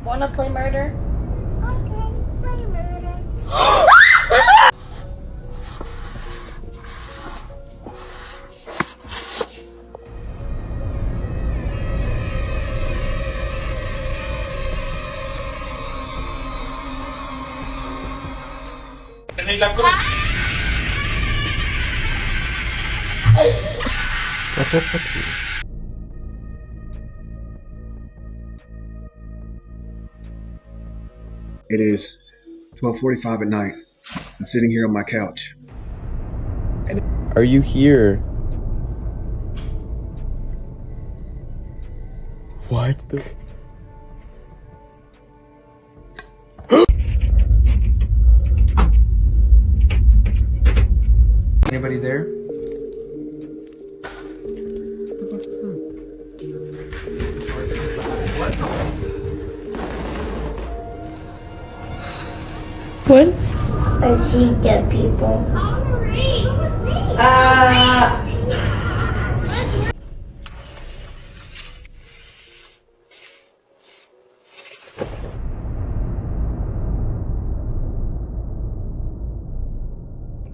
Wanna play murder? Okay, play murder. Tenéis la cruz. It is 12:45 at night. I'm sitting here on my couch. Are you here? What the? Anybody there? What? I see dead people.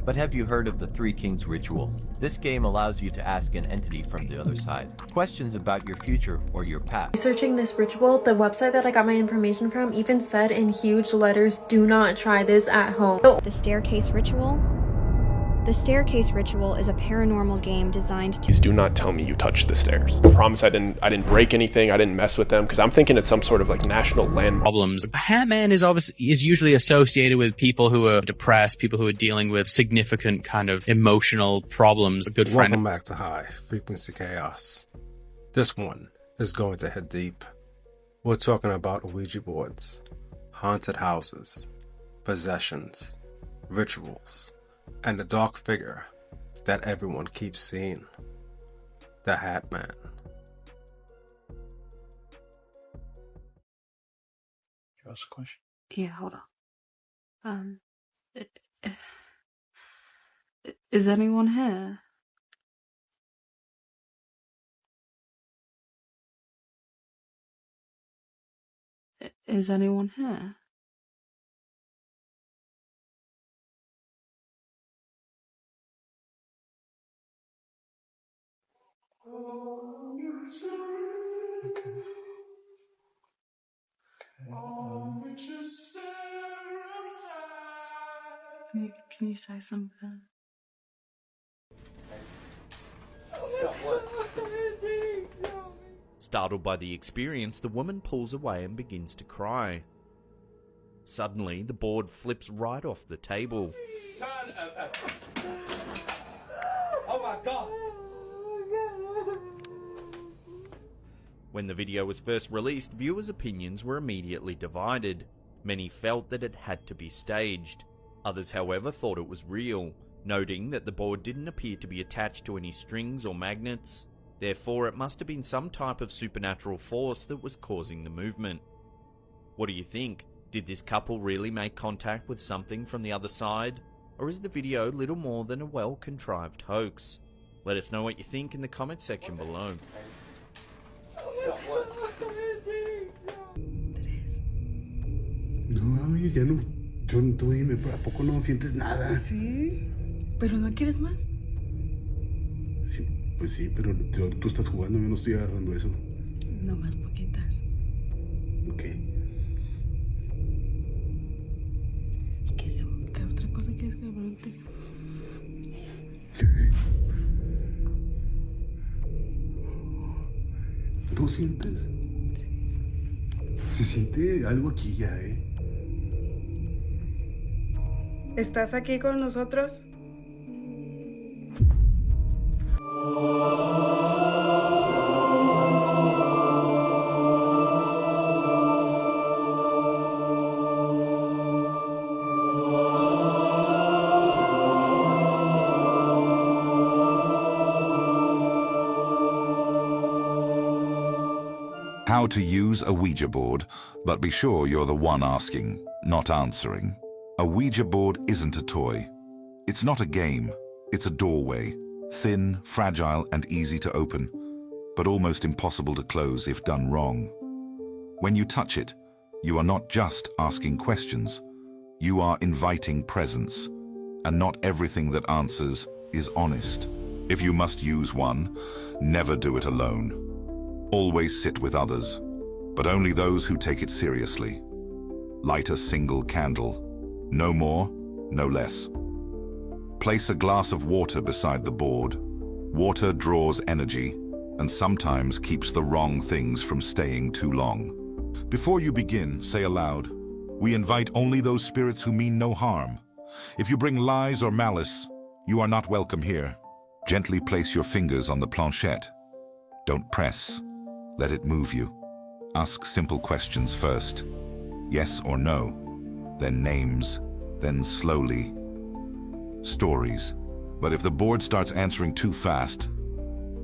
But have you heard of the Three Kings ritual? This game allows you to ask an entity from the other side questions about your future or your past. Researching this ritual, the website that I got my information from even said in huge letters, do not try this at home. The Staircase Ritual? The Staircase Ritual is a paranormal game designed to— Please do not tell me you touched the stairs. I promise I didn't break anything, I didn't mess with them, because I'm thinking it's some sort of like national landmark. Problems. Batman is usually associated with people who are depressed, people who are dealing with significant kind of emotional problems. A good friend. Welcome back to High Frequency Chaos. This one is going to hit deep. We're talking about Ouija boards, haunted houses, possessions, rituals, and the dark figure that everyone keeps seeing, the Hat Man. Can I ask a question? Yeah, hold on. Is anyone here? Is anyone here? Can you say something? Startled by the experience, the woman pulls away and begins to cry. Suddenly, the board flips right off the table. Oh my God! When the video was first released, viewers' opinions were immediately divided. Many felt that it had to be staged. Others, however, thought it was real, noting that the board didn't appear to be attached to any strings or magnets. Therefore, it must have been some type of supernatural force that was causing the movement. What do you think? Did this couple really make contact with something from the other side? Or is the video little more than a well-contrived hoax? Let us know what you think in the comment section below. No, ya no. Yo tú dime, ¿a poco no sientes nada? Sí. ¿Pero no quieres más? Sí, pues sí, pero tú estás jugando, yo no estoy agarrando eso. No más poquitas. Ok. ¿Y qué otra cosa quieres que pregunte? ¿No sientes? Se siente algo aquí ya, ¿eh? ¿Estás aquí con nosotros? How to use a Ouija board, but be sure you're the one asking, not answering. A Ouija board isn't a toy. It's not a game. It's a doorway, thin, fragile, and easy to open, but almost impossible to close if done wrong. When you touch it, You are not just asking questions. You are inviting presence. And not everything that answers is honest. If you must use one, never do it alone. Always sit with others, but only those who take it seriously. Light a single candle. No more, no less. Place a glass of water beside the board. Water draws energy and sometimes keeps the wrong things from staying too long. Before you begin, say aloud, "We invite only those spirits who mean no harm. If you bring lies or malice, you are not welcome here." Gently place your fingers on the planchette. Don't press. Let it move you. Ask simple questions first. Yes or no, then names, then slowly. Stories. But if the board starts answering too fast,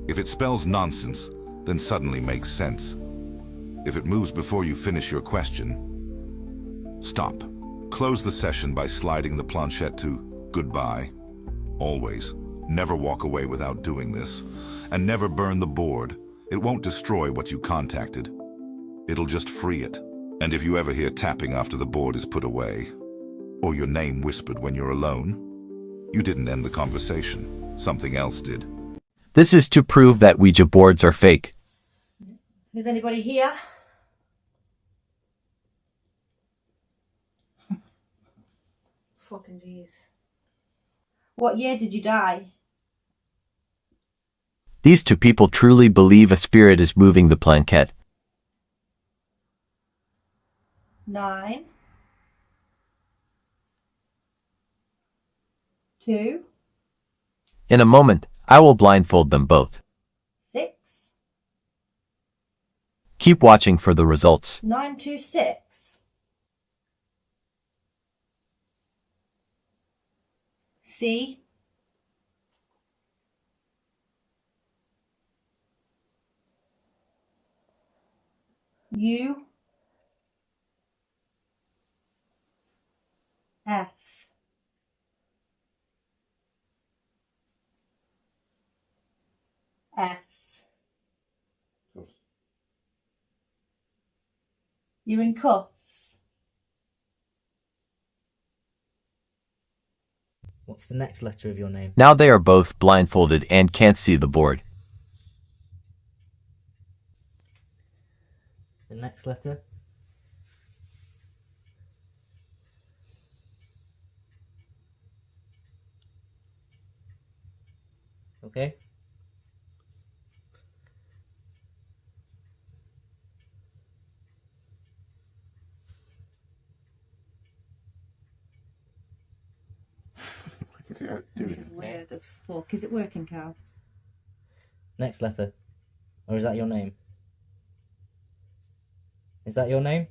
if it spells nonsense, then suddenly makes sense. If it moves before you finish your question, stop. Close the session by sliding the planchette to goodbye. Always. Never walk away without doing this. And never burn the board. It won't destroy what you contacted. It'll just free it. And if you ever hear tapping after the board is put away, or your name whispered when you're alone, you didn't end the conversation. Something else did. This is to prove that Ouija boards are fake. Is anybody here? Fucking jeez. What year did you die? These two people truly believe a spirit is moving the planchette. 9. 2. In a moment, I will blindfold them both. 6. Keep watching for the results. 926. C. U. F. S. You're in cuffs. What's the next letter of your name? Now they are both blindfolded and can't see the board. The next letter? Okay. This is weird as fuck. Is it working, Carl? Next letter. Or is that your name? Is that your name?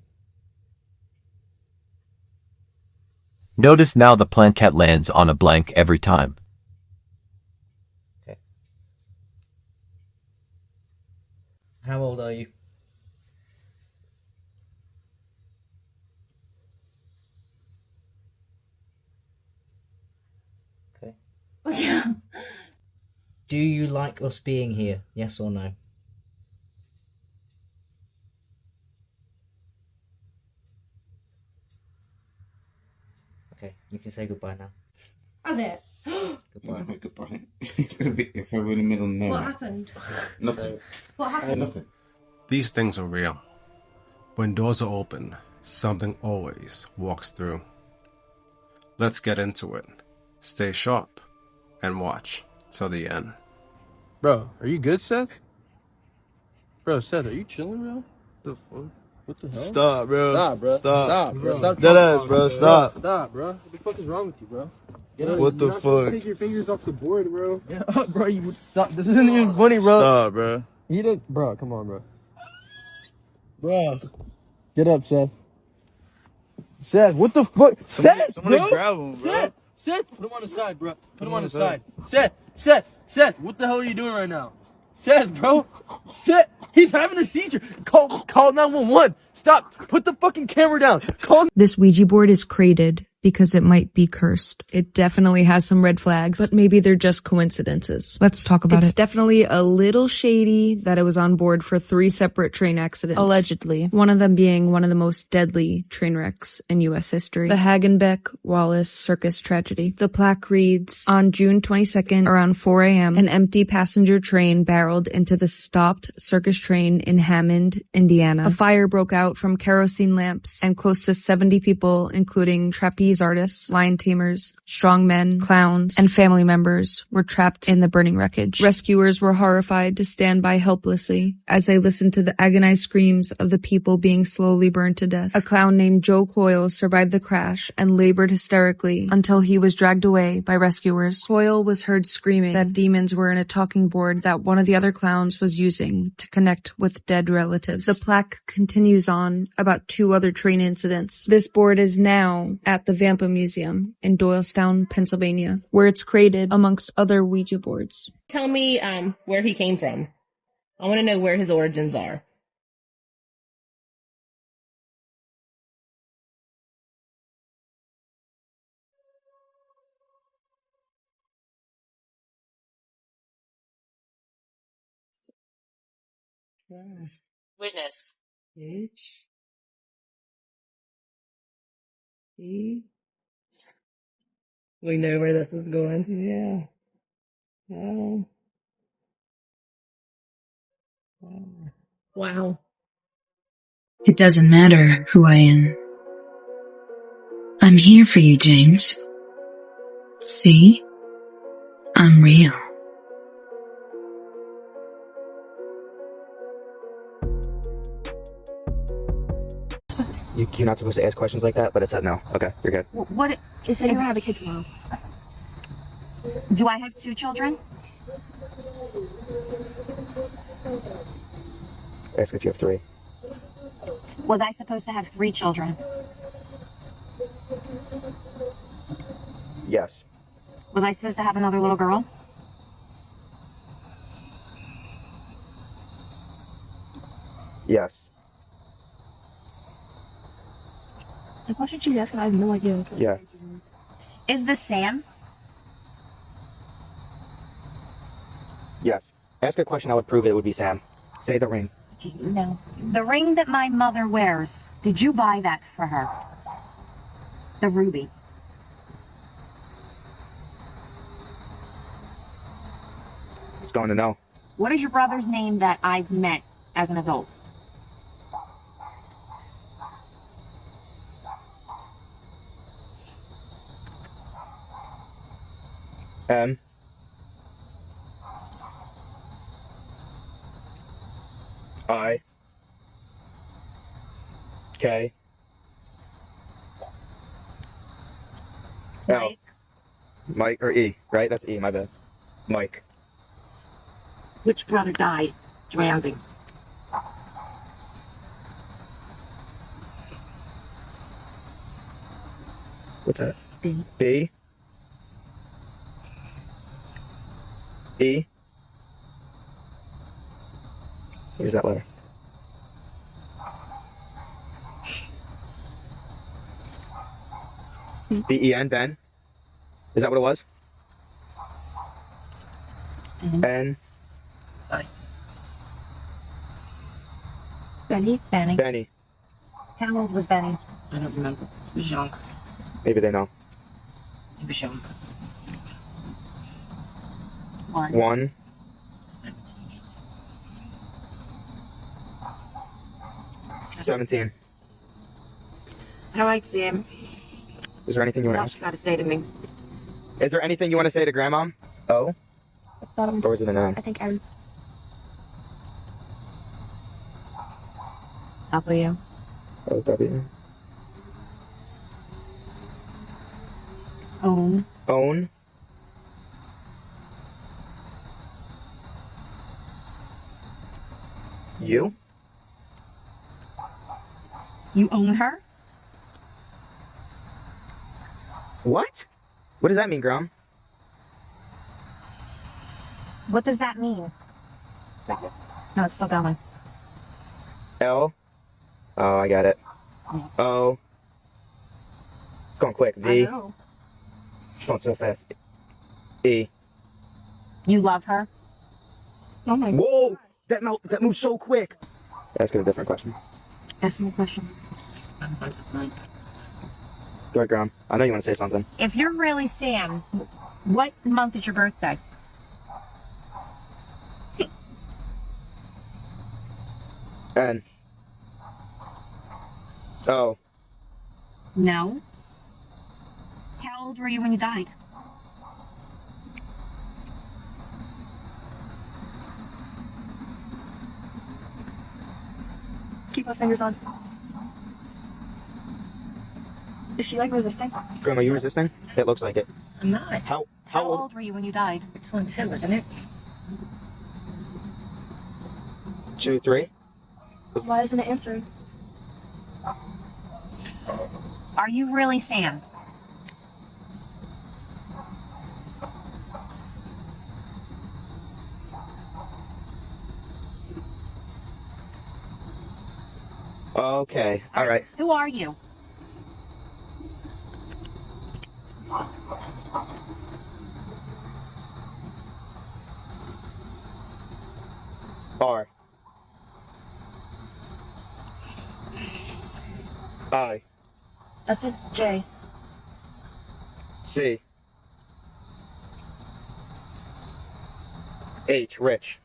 Notice now the planchette lands on a blank every time. Okay. How old are you? Okay. Do you like us being here? Yes or no? Okay, you can say goodbye now. Has it? Goodbye. Goodbye. It's over in the middle now. What happened? Nothing. What happened? Nothing. These things are real. When doors are open, something always walks through. Let's get into it. Stay sharp and watch till the end. Bro, are you good, Seth? Bro, Seth, are you chilling, bro? The fuck? What the hell? Stop, bro. Stop, bro. Stop. Stop, bro. Stop Dead talking ass, bro. about it, Stop. Stop, bro. What the fuck is wrong with you, bro? Get up. What the You're not supposed to fuck? take your fingers off the board, bro. Get up, bro. You stop. This isn't even funny, bro. Stop, bro. You did, bro. Come on, bro. Bro, get up, Seth. Seth, what the fuck? Seth, somebody bro. grab him, bro. Seth, put him on the side, bro. Put him on the side. Seth, what the hell are you doing right now? Seth, bro. Seth, he's having a seizure. Call 911. Stop. Put the fucking camera down. Call. This Ouija board is created because it might be cursed. It definitely has some red flags, but maybe they're just coincidences. Let's talk about it. It's definitely a little shady that it was on board for 3 separate train accidents. Allegedly. One of them being one of the most deadly train wrecks in U.S. history. The Hagenbeck-Wallace Circus tragedy. The plaque reads, on June 22nd, around 4 a.m., an empty passenger train barreled into the stopped circus train in Hammond, Indiana. A fire broke out from kerosene lamps, and close to 70 people, including trapeze artists, lion tamers, strongmen, clowns, and family members, were trapped in the burning wreckage. Rescuers were horrified to stand by helplessly as they listened to the agonized screams of the people being slowly burned to death. A clown named Joe Coyle survived the crash and labored hysterically until he was dragged away by rescuers. Coyle was heard screaming that demons were in a talking board that one of the other clowns was using to connect with dead relatives. The plaque continues on about 2 other train incidents. This board is now at the Vampa Museum in Doylestown, Pennsylvania, where it's created amongst other Ouija boards. Tell me where he came from. I want to know where his origins are. Witness. H E. We know where this is going. Yeah. Oh. Wow. It doesn't matter who I am. I'm here for you, James. See? I'm real. You're not supposed to ask questions like that, but it said no. Okay, you're good. What? It said you're gonna have a kid tomorrow. Do I have 2 children? Ask if you have 3. Was I supposed to have 3 children? Yes. Was I supposed to have another little girl? Yes. The question she's asking, I have no idea. Yeah. Is this Sam? Yes. Ask a question that would prove it would be Sam. Say the ring. No. The ring that my mother wears, did you buy that for her? The ruby. It's going to know. What is your brother's name that I've met as an adult? M. I. K. L. Mike. Mike or E, right? That's E, my bad. Mike. Which brother died drowning? What's that? B. B. E. Here's that letter. B-E-N, Ben? Is that what it was? N. Benny? Benny. Benny. How old was Benny? I don't remember. He was young. Maybe they know. He was young. 1. 17. All right, Sam. Is there anything you want to What else ask? you got to say to me? Is there anything you want to say to Grandma? O? Or is it an N? I think I'm... W. O-W. Own. Own. You? You own her? What? What does that mean, Grom? What does that mean? No, it's still going. L. Oh, I got it. O. It's going quick. V. I know. It's going so fast. E. You love her? Oh my Whoa! That moved so quick. Ask it a different question. Ask me a question. Go ahead, Graham. I know you want to say something. If you're really Sam, what month is your birthday? N. O. No. How old were you when you died? Keep my fingers on. Is she like resisting? Graham, are you resisting? It looks like it. I'm not. How old were you when you died? It's 22, isn't it? 2, 3? Why isn't it answering? Are you really Sam? Okay. All right. Who are you? R. I. That's it. J. C. H. Rich.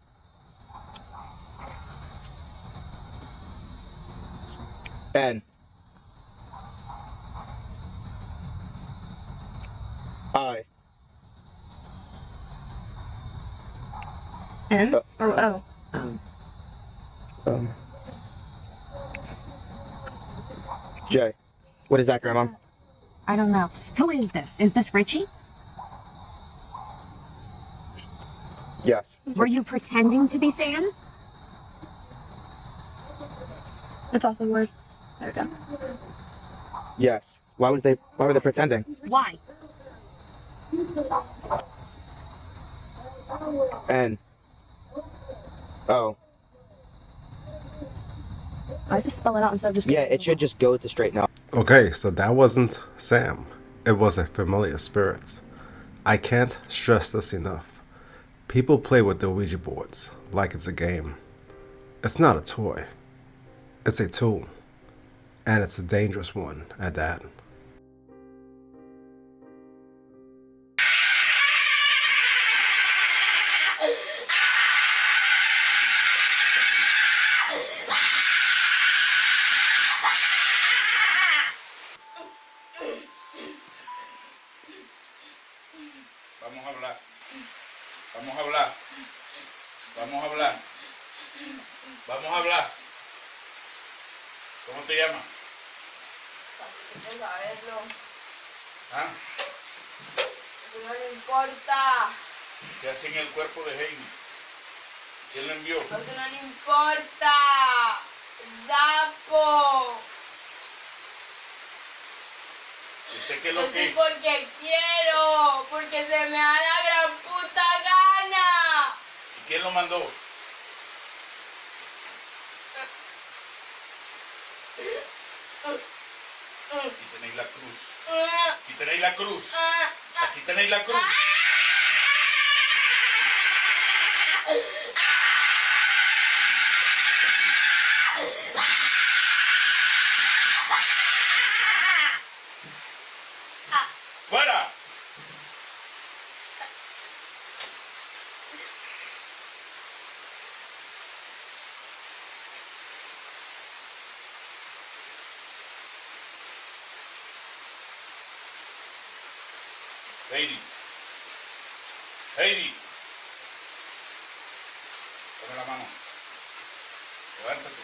N. I. N or O? J. What is that, Grandma? I don't know. Who is this? Is this Richie? Yes. Were you pretending to be Sam? It's off the word. There we go. Yes. Why were they pretending? Why? N. O. I just spell it out instead of just... Yeah, it should just go to straighten out. Okay, so that wasn't Sam. It was a familiar spirit. I can't stress this enough. People play with the Ouija boards like it's a game. It's not a toy. It's a tool. And it's a dangerous one at that. Vamos a hablar. Vamos a hablar. Vamos a hablar. Vamos a hablar. ¿Cómo te llamas? ¿Ah? Eso no le importa. ¿Qué hace en el cuerpo de Heidi? ¿Quién lo envió? Eso no le importa. Zapo. ¿Usted qué Yo lo sí que? porque quiero. Porque se me da la gran puta gana. ¿Y quién lo mandó? Aquí tenéis la cruz. Aquí tenéis la cruz. Aquí tenéis la cruz. ¡Fuera! Heidi. Heidi. Dame la mano. Levántate.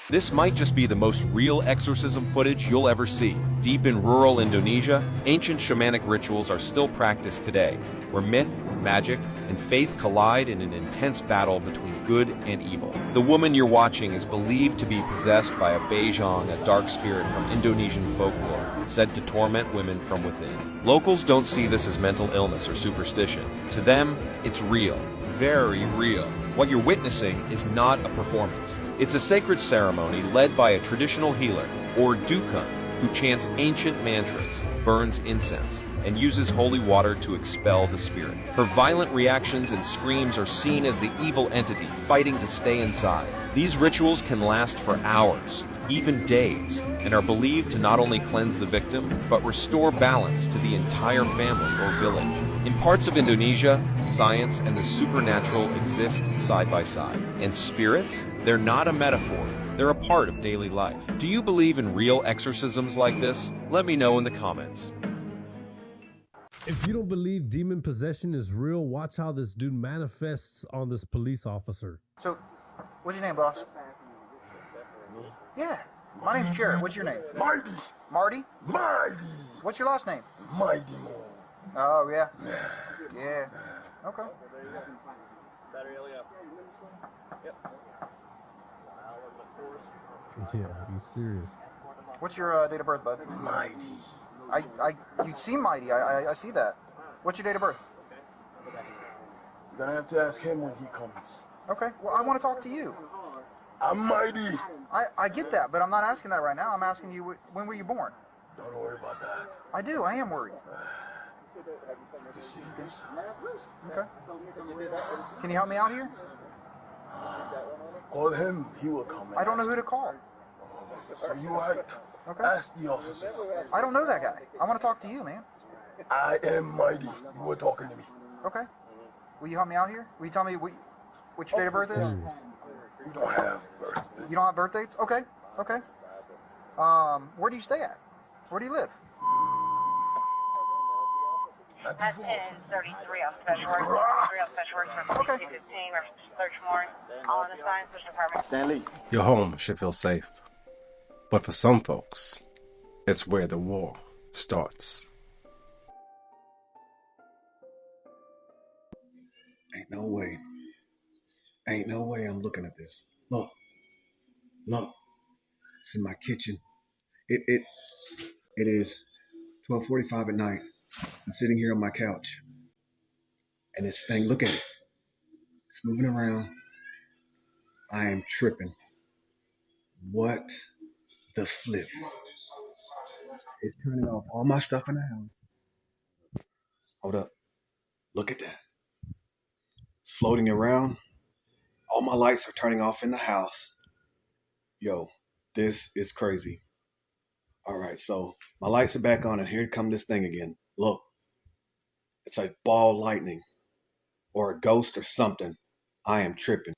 This might just be the most real exorcism footage you'll ever see. Deep in rural Indonesia, ancient shamanic rituals are still practiced today, where myth, magic, and faith collide in an intense battle between good and evil. The woman you're watching is believed to be possessed by a Bejong, a dark spirit from Indonesian folklore, said to torment women from within. Locals don't see this as mental illness or superstition. To them, it's real, very real. What you're witnessing is not a performance. It's a sacred ceremony led by a traditional healer, or dukkha, who chants ancient mantras, burns incense, and uses holy water to expel the spirit. Her violent reactions and screams are seen as the evil entity fighting to stay inside. These rituals can last for hours, even days, and are believed to not only cleanse the victim, but restore balance to the entire family or village. In parts of Indonesia, science and the supernatural exist side by side. And spirits? They're not a metaphor. They're a part of daily life. Do you believe in real exorcisms like this? Let me know in the comments. If you don't believe demon possession is real, watch how this dude manifests on this police officer. So, what's your name, boss? Me? Yeah. My name's Jared. What's your name? Marty. Marty? Marty. What's your last name? Mighty Mo. Oh, yeah. Yeah. Okay. Yeah, he's serious. What's your date of birth, bud? Mighty. You seem mighty. I see that. What's your date of birth? You're gonna have to ask him when he comes. Okay. Well, I want to talk to you. I'm mighty. I get that, but I'm not asking that right now. I'm asking you, when were you born? Don't worry about that. I do. I am worried. You see this? Okay. Can you help me out here? Call him. He will come. I don't know who to call. So you're right. Okay. Ask the officers. I don't know that guy. I want to talk to you, man. I am mighty. You were talking to me. Okay. Will you help me out here? Will you tell me what your date of birth is? You don't have birth. You don't have birth dates? Okay. Okay. Where do you stay at? Where do you live? That's 1033 on special work. 3 on special work from 15, search warrant. All in assigned search department. Stanley. Your home should feel safe. But for some folks, it's where the war starts. Ain't no way. Ain't no way I'm looking at this. Look. It's in my kitchen. It is 12:45 at night. I'm sitting here on my couch. And this thing, look at it. It's moving around. I am tripping. What the flip? It's turning off all my stuff in the house. Hold up. Look at that. It's floating around. All my lights are turning off in the house. Yo, this is crazy. All right, so my lights are back on, and here come this thing again. Look. It's like ball lightning or a ghost or something. I am tripping.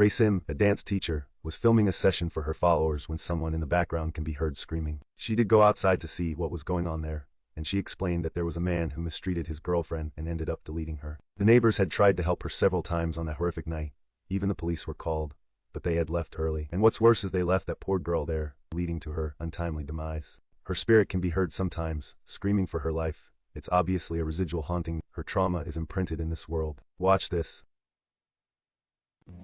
Sim, a dance teacher, was filming a session for her followers when someone in the background can be heard screaming. She did go outside to see what was going on there, and she explained that there was a man who mistreated his girlfriend and ended up deleting her. The neighbors had tried to help her several times on that horrific night. Even the police were called, but they had left early. And what's worse is they left that poor girl there, leading to her untimely demise. Her spirit can be heard sometimes, screaming for her life. It's obviously a residual haunting. Her trauma is imprinted in this world. Watch this. 2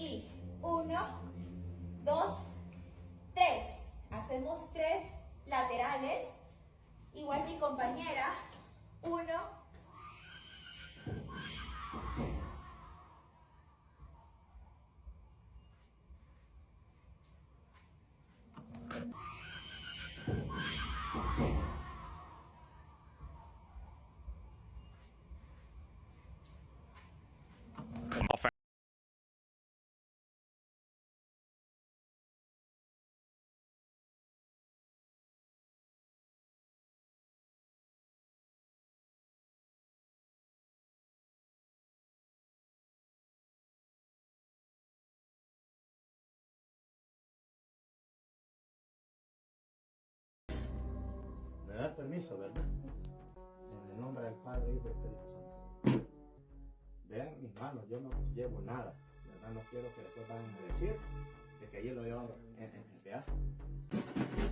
y 1, 2, 3. Hacemos 3 laterales. Igual mi compañera. 1. dar permiso, ¿verdad? En el nombre del Padre, Hijo y Espíritu Santo. Vean mis manos, yo no llevo nada, ¿verdad? No quiero que después vayan a decir de que allí lo llevo en ¿verdad?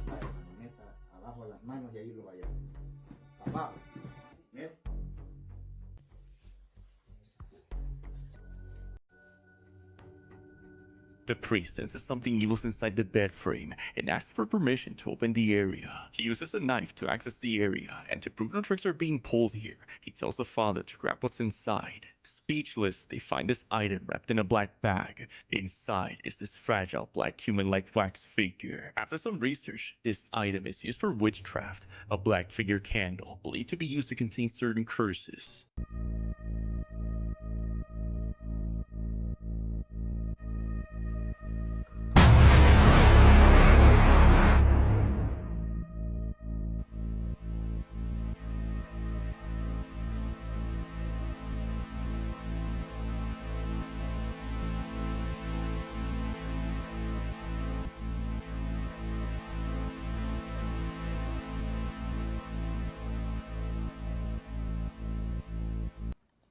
Para que me meta abajo las manos y ahí lo vaya zapado. ¿Bien? The priest senses something evil inside the bed frame and asks for permission to open the area. He uses a knife to access the area, and to prove no tricks are being pulled here, he tells the father to grab what's inside. Speechless, they find this item wrapped in a black bag. Inside is this fragile black human-like wax figure. After some research, this item is used for witchcraft, a black figure candle believed to be used to contain certain curses.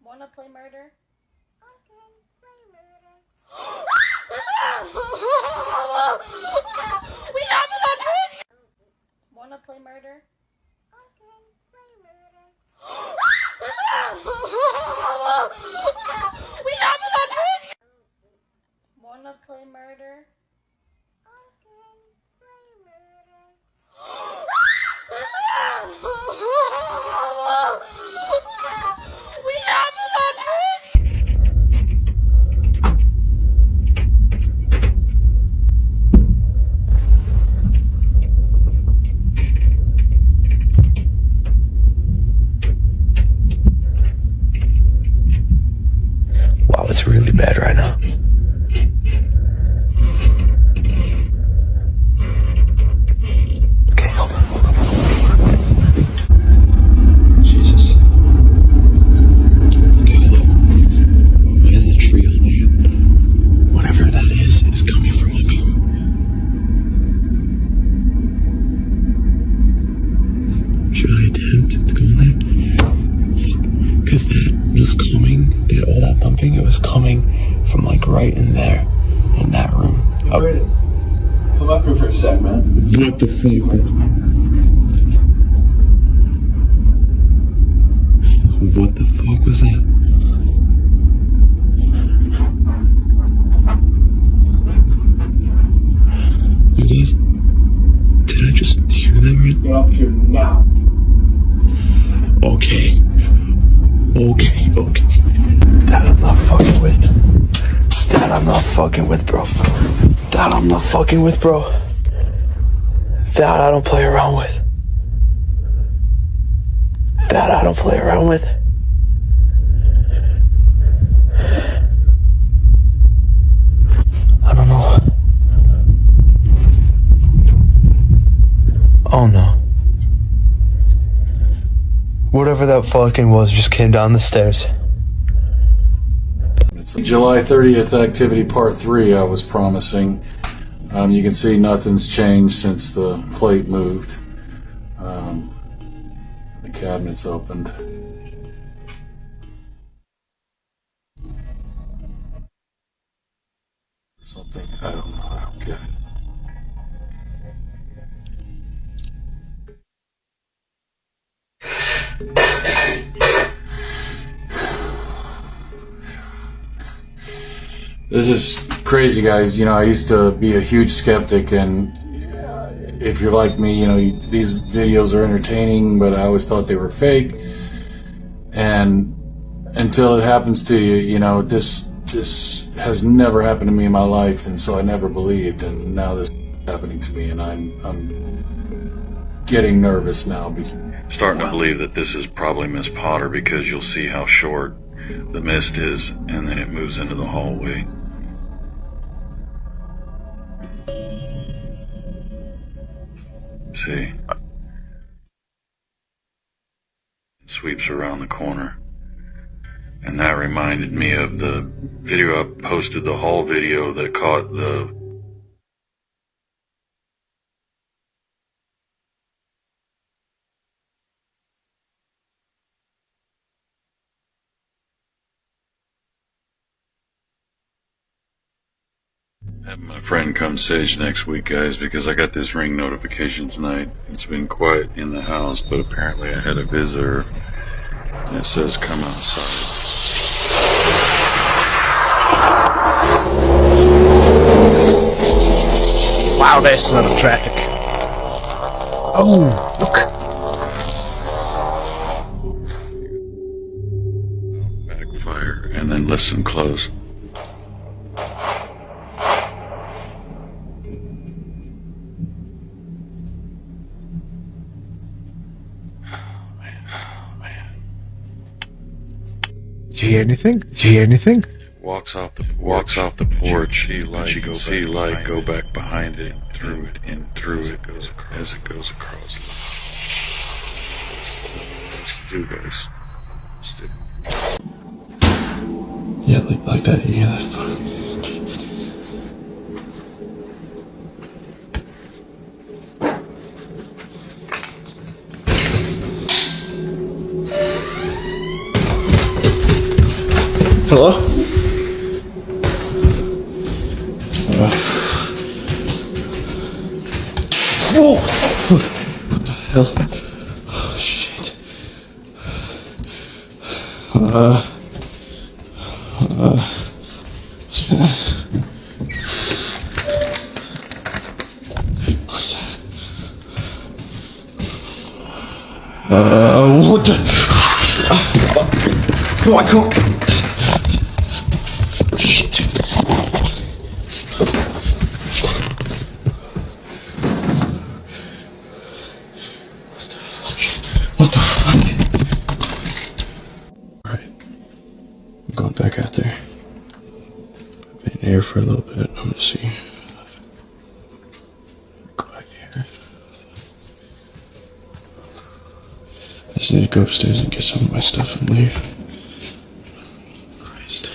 Wanna play murder? Okay, play murder. We have it on video! Wanna play murder? Okay, play murder. We have it on video! Wanna play murder? Okay, play murder. We have it on video! Wow, it's really bad right now. Okay, hold on. Jesus. Okay, hold on. Why is the tree on me? Whatever that is coming from up here. Should I attempt to go in there? Fuck. Because that was coming, all that thumping, it was coming from like right in there, in that room. Brandon, come up here for a sec, man. What the fuck? What the fuck was that? You guys, did I just hear that right? Get up here now. Okay. That I'm not fucking with. That I'm not fucking with, bro. That I'm not fucking with, bro. That I don't play around with. That I don't play around with. I don't know. Oh no. Whatever that fucking was just came down the stairs. It's July 30th activity part 3 I was promising. You can see nothing's changed since the plate moved. The cabinet's opened. Something, I don't know, I don't get it. This is crazy, guys. You know, I used to be a huge skeptic, and if you're like me, you know, these videos are entertaining, but I always thought they were fake. And until it happens to you, you know, this has never happened to me in my life, and so I never believed, and now this is happening to me, and I'm getting nervous now. Starting to believe that this is probably Miss Potter, because you'll see how short the mist is, and then it moves into the hallway. See? It sweeps around the corner. And that reminded me of the video I posted, the hall video that caught the Have my friend come sage next week, guys, because I got this ring notification tonight. It's been quiet in the house, but apparently I had a visitor. And it says come outside. Wow, there's a lot of traffic. Oh, look. Backfire, and then listen close. Did you hear anything? Did you hear anything? Walks off the porch. You can see light go back behind it, through it, as it goes across. Let's do, guys. Let's do. Yeah, like that. You hear that fuck? Hello? Whoa! What the hell? Oh, shit. What's that? What's that? What the? Come on, come on. Shit. What the fuck? Alright. I'm going back out there. I've been here for a little bit. I'm gonna see. Go back here. I just need to go upstairs and get some of my stuff and leave. Christ.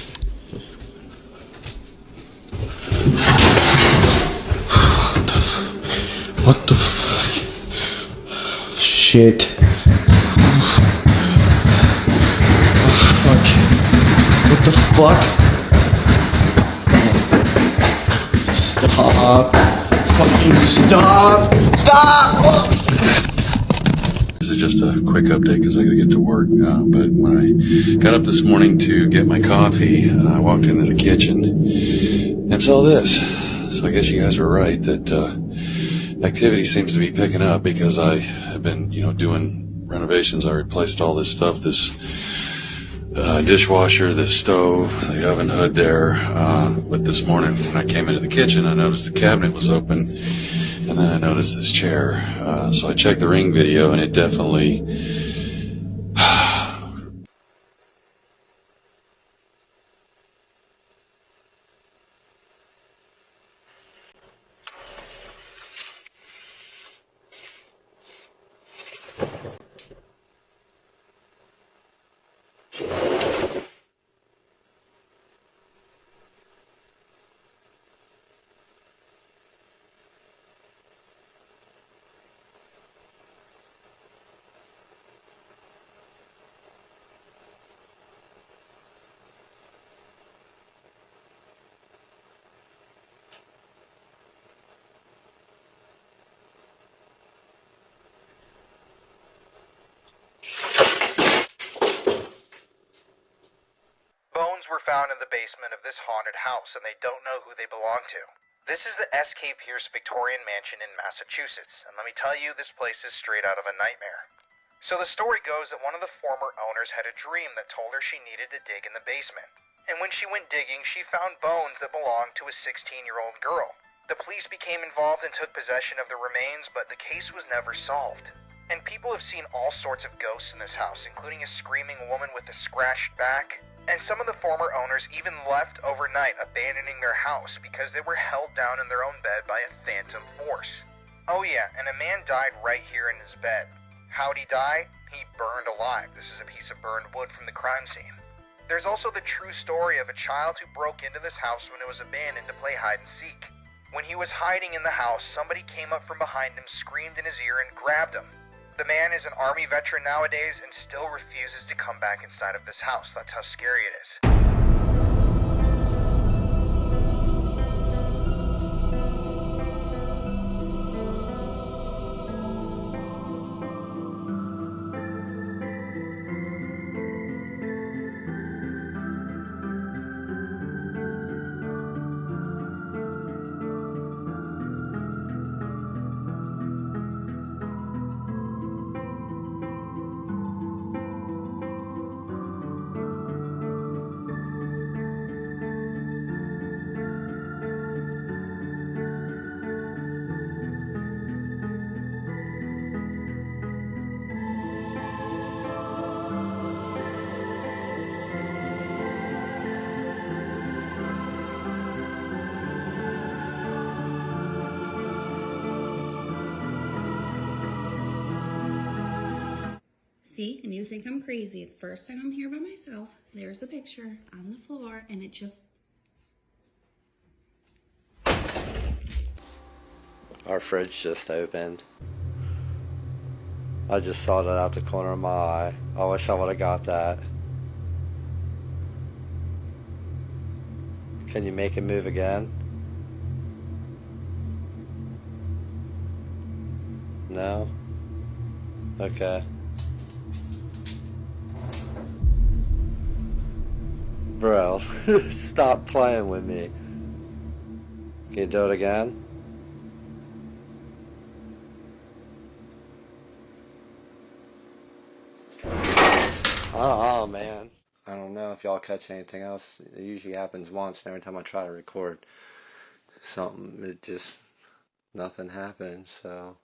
What the fuck? Shit. Oh, fuck. What the fuck? Stop. Fucking stop. Stop! This is just a quick update because I gotta get to work. But when I got up this morning to get my coffee, I walked into the kitchen and saw this. So I guess you guys were right that activity seems to be picking up because I have been, doing renovations. I replaced all this stuff, this dishwasher, this stove, the oven hood there. But this morning when I came into the kitchen, I noticed the cabinet was open, and then I noticed this chair. So I checked the Ring video, and it definitely... Bones were found in the basement of this haunted house, and they don't know who they belong to. This is the S.K. Pierce Victorian Mansion in Massachusetts, and let me tell you, this place is straight out of a nightmare. So the story goes that one of the former owners had a dream that told her she needed to dig in the basement. And when she went digging, she found bones that belonged to a 16-year-old girl. The police became involved and took possession of the remains, but the case was never solved. And people have seen all sorts of ghosts in this house, including a screaming woman with a scratched back. And some of the former owners even left overnight, abandoning their house because they were held down in their own bed by a phantom force. Oh yeah, and a man died right here in his bed. How'd he die? He burned alive. This is a piece of burned wood from the crime scene. There's also the true story of a child who broke into this house when it was abandoned to play hide and seek. When he was hiding in the house, somebody came up from behind him, screamed in his ear, and grabbed him. The man is an Army veteran nowadays and still refuses to come back inside of this house. That's how scary it is. See, and you think I'm crazy. The first time I'm here by myself, there's a picture on the floor, and it just... Our fridge just opened. I just saw that out the corner of my eye. I wish I would have got that. Can you make it move again? No? Okay. Bro, stop playing with me. Can you do it again? Oh man. I don't know if y'all catch anything else. It usually happens once, and every time I try to record something, it just, nothing happens, so.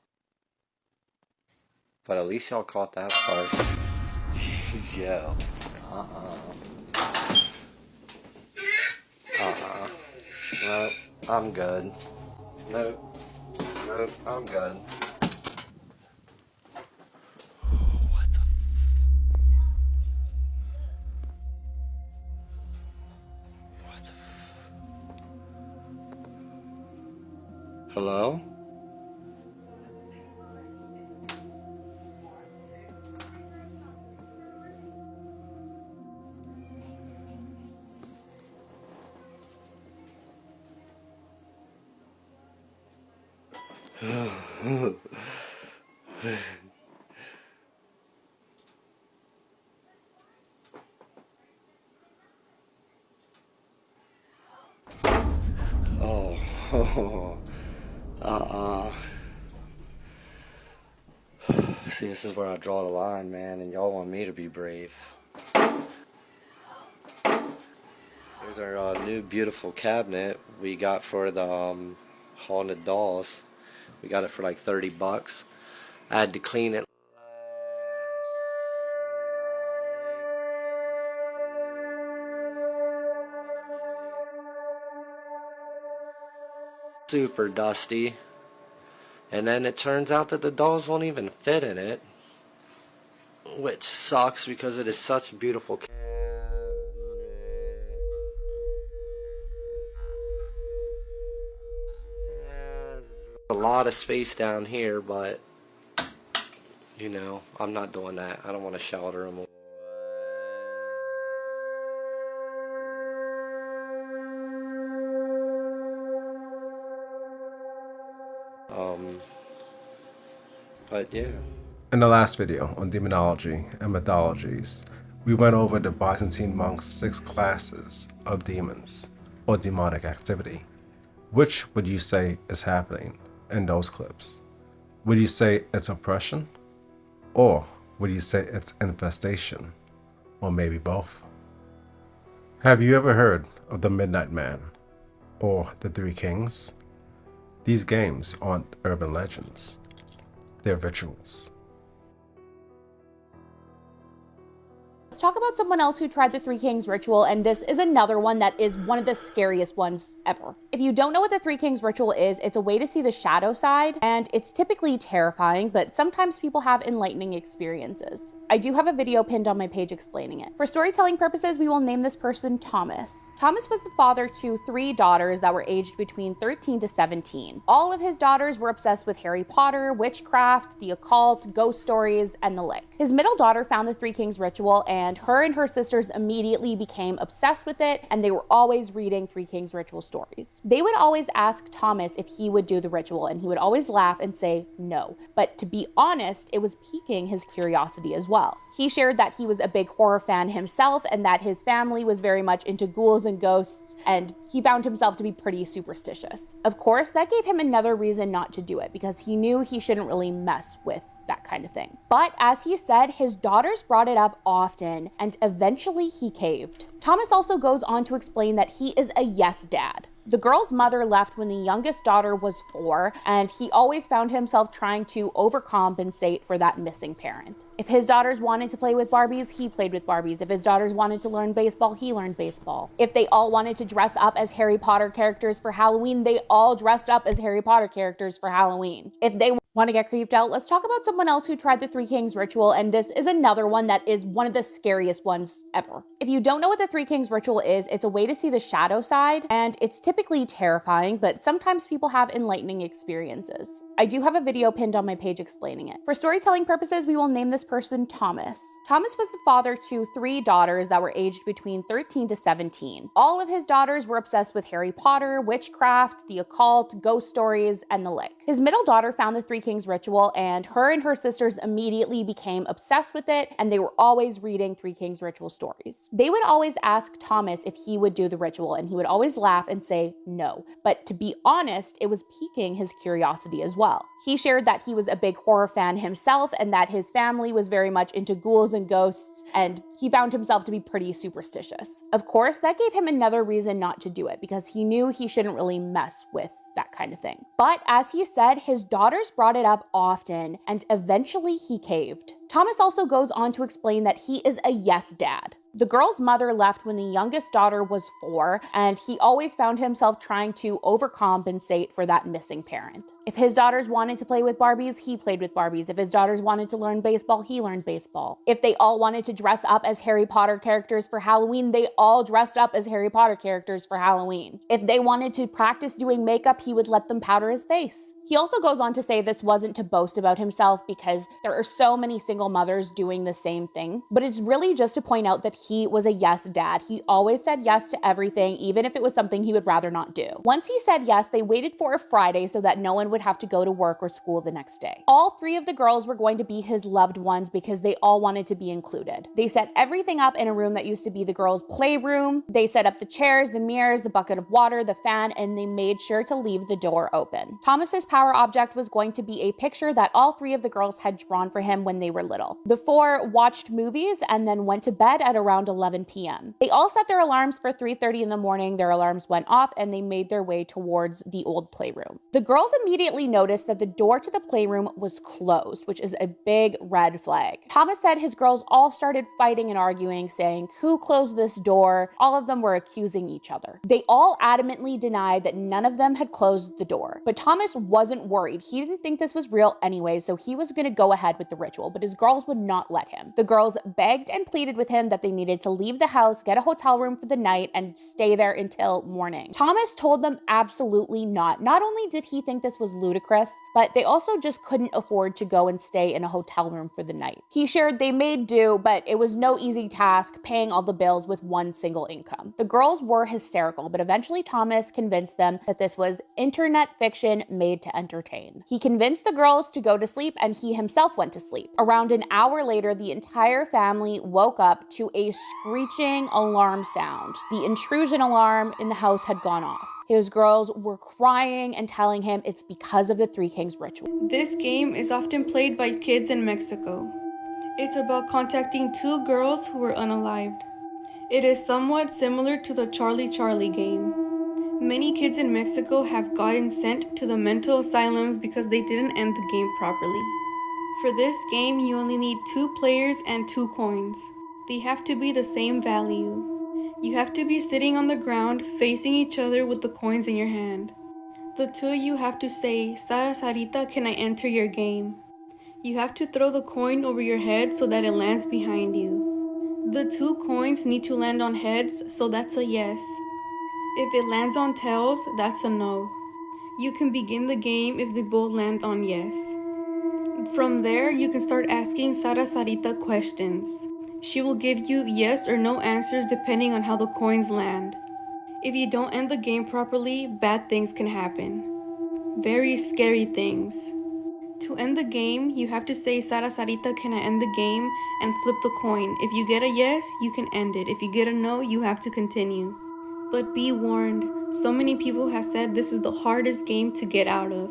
But at least y'all caught that part. Yo. Nope, I'm good. Nope, I'm good. Hello? Oh. See, this is where I draw the line, man, and y'all want me to be brave. Here's our new beautiful cabinet we got for the haunted dolls. We got it for like $30. I had to clean it. Super dusty. And then it turns out that the dolls won't even fit in it. Which sucks because it is such a beautiful cabinet. A lot of space down here, but you know, I'm not doing that. I don't want to shelter them. But yeah. In the last video on demonology and mythologies, we went over the Byzantine monks' 6 classes of demons or demonic activity. Which would you say is happening in those clips? Would you say it's oppression? Or would you say it's infestation? Or maybe both? Have you ever heard of the Midnight Man or the Three Kings? These games aren't urban legends. They're rituals. Let's talk about someone else who tried the Three Kings ritual, and this is another one that is one of the scariest ones ever. If you don't know what the Three Kings ritual is, it's a way to see the shadow side, and it's typically terrifying, but sometimes people have enlightening experiences. I do have a video pinned on my page explaining it. For storytelling purposes, we will name this person Thomas. Thomas was the father to 3 daughters that were aged between 13 to 17. All of his daughters were obsessed with Harry Potter, witchcraft, the occult, ghost stories, and the like. His middle daughter found the Three Kings ritual, and her and her sisters immediately became obsessed with it, and they were always reading Three Kings ritual stories. They would always ask Thomas if he would do the ritual, and he would always laugh and say no. But to be honest, it was piquing his curiosity as well. He shared that he was a big horror fan himself, and that his family was very much into ghouls and ghosts, and he found himself to be pretty superstitious. Of course, that gave him another reason not to do it, because he knew he shouldn't really mess with that kind of thing. But as he said, his daughters brought it up often, and eventually he caved. Thomas also goes on to explain that he is a yes dad. The girl's mother left when the youngest daughter was 4, and he always found himself trying to overcompensate for that missing parent. If his daughters wanted to play with Barbies, he played with Barbies. If his daughters wanted to learn baseball, he learned baseball. If they all wanted to dress up as Harry Potter characters for Halloween, they all dressed up as Harry Potter characters for Halloween. If they Want to get creeped out? Let's talk about someone else who tried the Three Kings ritual, and this is another one that is one of the scariest ones ever. If you don't know what the Three Kings ritual is, it's a way to see the shadow side, and it's typically terrifying, but sometimes people have enlightening experiences. I do have a video pinned on my page explaining it. For storytelling purposes, we will name this person Thomas. Thomas was the father to 3 daughters that were aged between 13 to 17. All of his daughters were obsessed with Harry Potter, witchcraft, the occult, ghost stories, and the like. His middle daughter found the Three Kings ritual, and her sisters immediately became obsessed with it, and they were always reading Three Kings ritual stories. They would always ask Thomas if he would do the ritual, and he would always laugh and say no. But to be honest, it was piquing his curiosity as well. He shared that he was a big horror fan himself, and that his family was very much into ghouls and ghosts, and he found himself to be pretty superstitious. Of course, that gave him another reason not to do it, because he knew he shouldn't really mess with that kind of thing. But as he said, his daughters brought it up often, and eventually he caved. Thomas also goes on to explain that he is a yes dad. The girl's mother left when the youngest daughter was 4, and he always found himself trying to overcompensate for that missing parent. If his daughters wanted to play with Barbies, he played with Barbies. If his daughters wanted to learn baseball, he learned baseball. If they all wanted to dress up as Harry Potter characters for Halloween, they all dressed up as Harry Potter characters for Halloween. If they wanted to practice doing makeup, he would let them powder his face. He also goes on to say this wasn't to boast about himself because there are so many single mothers doing the same thing, but it's really just to point out that he was a yes dad. He always said yes to everything, even if it was something he would rather not do. Once he said yes, they waited for a Friday so that no one would have to go to work or school the next day. All 3 of the girls were going to be his loved ones because they all wanted to be included. They set everything up in a room that used to be the girls' playroom. They set up the chairs, the mirrors, the bucket of water, the fan, and they made sure to leave the door open. Thomas's power object was going to be a picture that all 3 of the girls had drawn for him when they were little. The 4 watched movies and then went to bed at around 11 p.m. They all set their alarms for 3:30 in the morning. Their alarms went off and they made their way towards the old playroom. The girls immediately noticed that the door to the playroom was closed, which is a big red flag. Thomas said his girls all started fighting and arguing, saying, "Who closed this door?" All of them were accusing each other. They all adamantly denied that none of them had closed the door. But Thomas wasn't worried. He didn't think this was real anyway, so he was going to go ahead with the ritual, but his girls would not let him. The girls begged and pleaded with him that they needed to leave the house, get a hotel room for the night, and stay there until morning. Thomas told them absolutely not. Not only did he think this was ludicrous, but they also just couldn't afford to go and stay in a hotel room for the night. He shared they made do, but it was no easy task paying all the bills with one single income. The girls were hysterical, but eventually Thomas convinced them that this was internet fiction made to entertain. He convinced the girls to go to sleep, and he himself went to sleep. Around an hour later, the entire family woke up to a screeching alarm sound. The intrusion alarm in the house had gone off. His girls were crying and telling him it's because of the Three Kings ritual. This game is often played by kids in Mexico. It's about contacting 2 girls who were unalived. It is somewhat similar to the Charlie Charlie game. Many kids in Mexico have gotten sent to the mental asylums because they didn't end the game properly. For this game, you only need 2 players and 2 coins. They have to be the same value. You have to be sitting on the ground facing each other with the coins in your hand. The 2 of you have to say, "Sara, Sarita, can I enter your game?" You have to throw the coin over your head so that it lands behind you. The 2 coins need to land on heads, so that's a yes. If it lands on tails, that's a no. You can begin the game if they both land on yes. From there, you can start asking Sara Sarita questions. She will give you yes or no answers depending on how the coins land. If you don't end the game properly, bad things can happen. Very scary things. To end the game, you have to say, "Sara Sarita, can I end the game?" and flip the coin. If you get a yes, you can end it. If you get a no, you have to continue. But be warned, so many people have said this is the hardest game to get out of.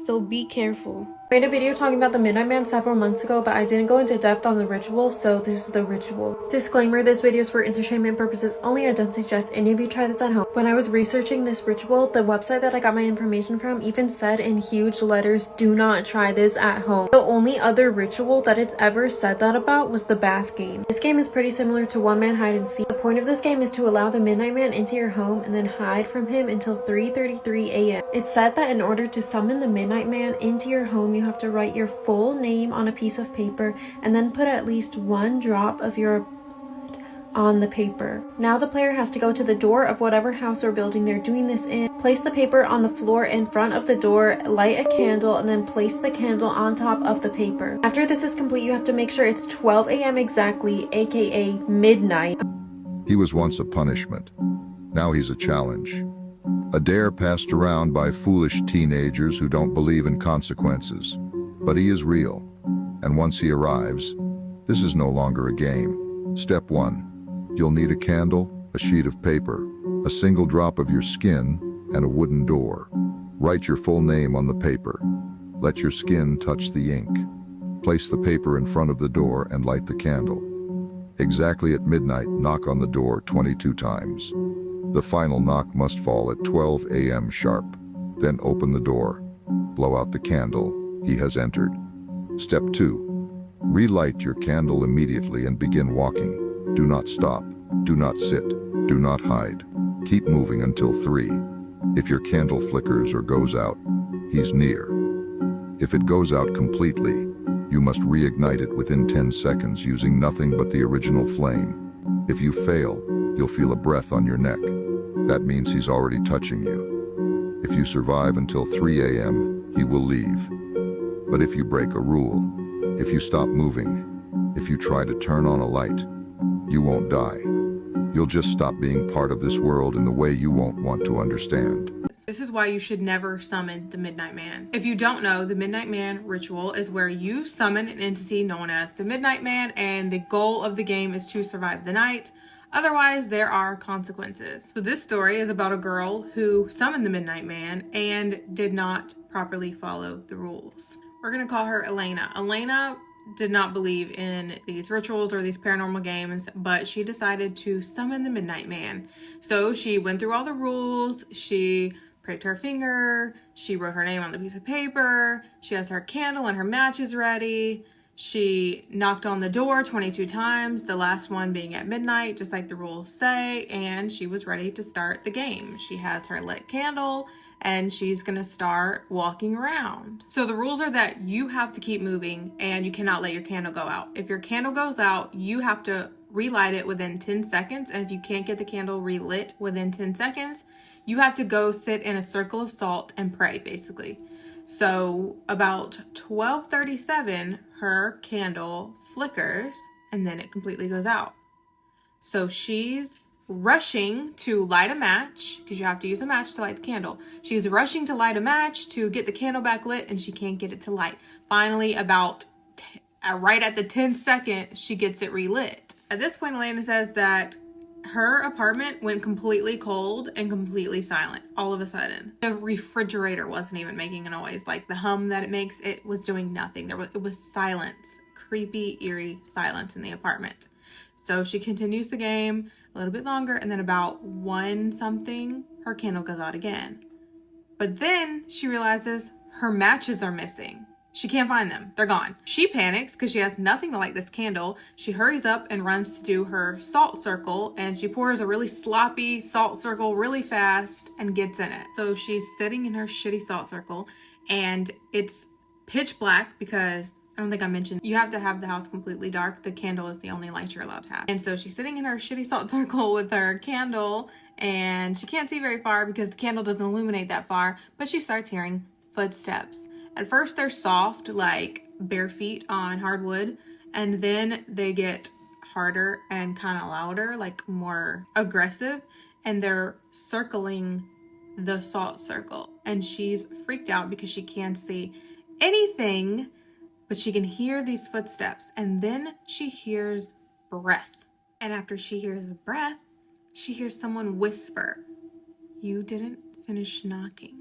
So be careful. I made a video talking about the Midnight Man several months ago, but I didn't go into depth on the ritual, so this is the ritual. Disclaimer, this video is for entertainment purposes only. I don't suggest any of you try this at home. When I was researching this ritual, the website that I got my information from even said in huge letters, "Do not try this at home." The only other ritual that it's ever said that about was the bath game. This game is pretty similar to One Man Hide and Seek. The point of this game is to allow the Midnight Man into your home and then hide from him until 3:33 a.m. It's said that in order to summon the Midnight Man into your home, you you have to write your full name on a piece of paper and then put at least 1 drop of your on the paper. Now the player has to go to the door of whatever house or building they're doing this in, place the paper on the floor in front of the door, light a candle, and then place the candle on top of the paper. After this is complete, you have to make sure it's 12 a.m. exactly, aka midnight. He was once a punishment. Now he's a challenge. A dare passed around by foolish teenagers who don't believe in consequences. But he is real. And once he arrives, this is no longer a game. Step 1. You'll need a candle, a sheet of paper, a single drop of your skin, and a wooden door. Write your full name on the paper. Let your skin touch the ink. Place the paper in front of the door and light the candle. Exactly at midnight, knock on the door 22 times. The final knock must fall at 12 a.m. sharp. Then open the door. Blow out the candle. He has entered. Step 2. Relight your candle immediately and begin walking. Do not stop. Do not sit. Do not hide. Keep moving until 3. If your candle flickers or goes out, he's near. If it goes out completely, you must reignite it within 10 seconds using nothing but the original flame. If you fail, you'll feel a breath on your neck. That means he's already touching you. If you survive until 3 a.m., he will leave. But if you break a rule, if you stop moving, if you try to turn on a light, you won't die. You'll just stop being part of this world in the way you won't want to understand. This is why you should never summon the Midnight Man. If you don't know, the Midnight Man ritual is where you summon an entity known as the Midnight Man, and the goal of the game is to survive the night. Otherwise, there are consequences. So this story is about a girl who summoned the Midnight Man and did not properly follow the rules. We're gonna call her Elena. Elena did not believe in these rituals or these paranormal games, but she decided to summon the Midnight Man. So she went through all the rules, she pricked her finger, she wrote her name on the piece of paper, she has her candle and her matches ready, she knocked on the door 22 times, the last one being at midnight, just like the rules say, and she was ready to start the game. She has her lit candle, and she's gonna start walking around. So the rules are that you have to keep moving and you cannot let your candle go out. If your candle goes out, you have to relight it within 10 seconds. And if you can't get the candle relit within 10 seconds, you have to go sit in a circle of salt and pray, basically. So about 12:37, her candle flickers and then it completely goes out. So she's rushing to light a match, because you have to use a match to light the candle. She's rushing to light a match to get the candle back lit, and she can't get it to light. Finally, about right at the 10th second, she gets it relit. At this point, Elena says that her apartment went completely cold and completely silent all of a sudden. The refrigerator wasn't even making a noise. Like the hum that it makes, it was doing nothing. It was silence, creepy, eerie silence in the apartment. So she continues the game a little bit longer, and then about 1 something, her candle goes out again. But then she realizes her matches are missing. She can't find them. They're gone. She panics because she has nothing to light this candle. She hurries up and runs to do her salt circle, and she pours a really sloppy salt circle really fast and gets in it. So she's sitting in her shitty salt circle, and it's pitch black because I don't think I mentioned, you have to have the house completely dark. The candle is the only light you're allowed to have. And so she's sitting in her shitty salt circle with her candle, and she can't see very far because the candle doesn't illuminate that far, but she starts hearing footsteps. At first they're soft, like bare feet on hardwood, and then they get harder and kind of louder, like more aggressive, and they're circling the salt circle. And she's freaked out because she can't see anything, but she can hear these footsteps, and then she hears breath. And after she hears the breath, she hears someone whisper, "You didn't finish knocking."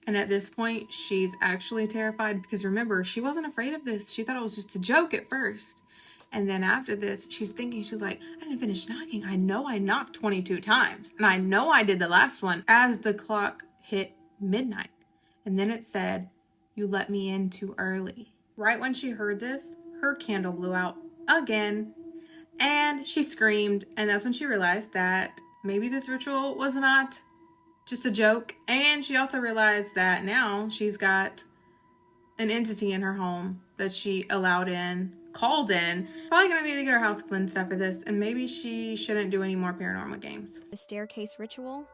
And at this point, she's actually terrified because remember, she wasn't afraid of this. She thought it was just a joke at first. And then after this, she's thinking, she's like, I didn't finish knocking. I know I knocked 22 times. And I know I did the last one as the clock hit midnight. And then it said, "You let me in too early." Right when she heard this, her candle blew out again. And she screamed. And that's when she realized that maybe this ritual was not just a joke. And she also realized that now she's got an entity in her home that she allowed in, called in. Probably gonna need to get her house cleansed after this, and maybe she shouldn't do any more paranormal games. The Staircase Ritual?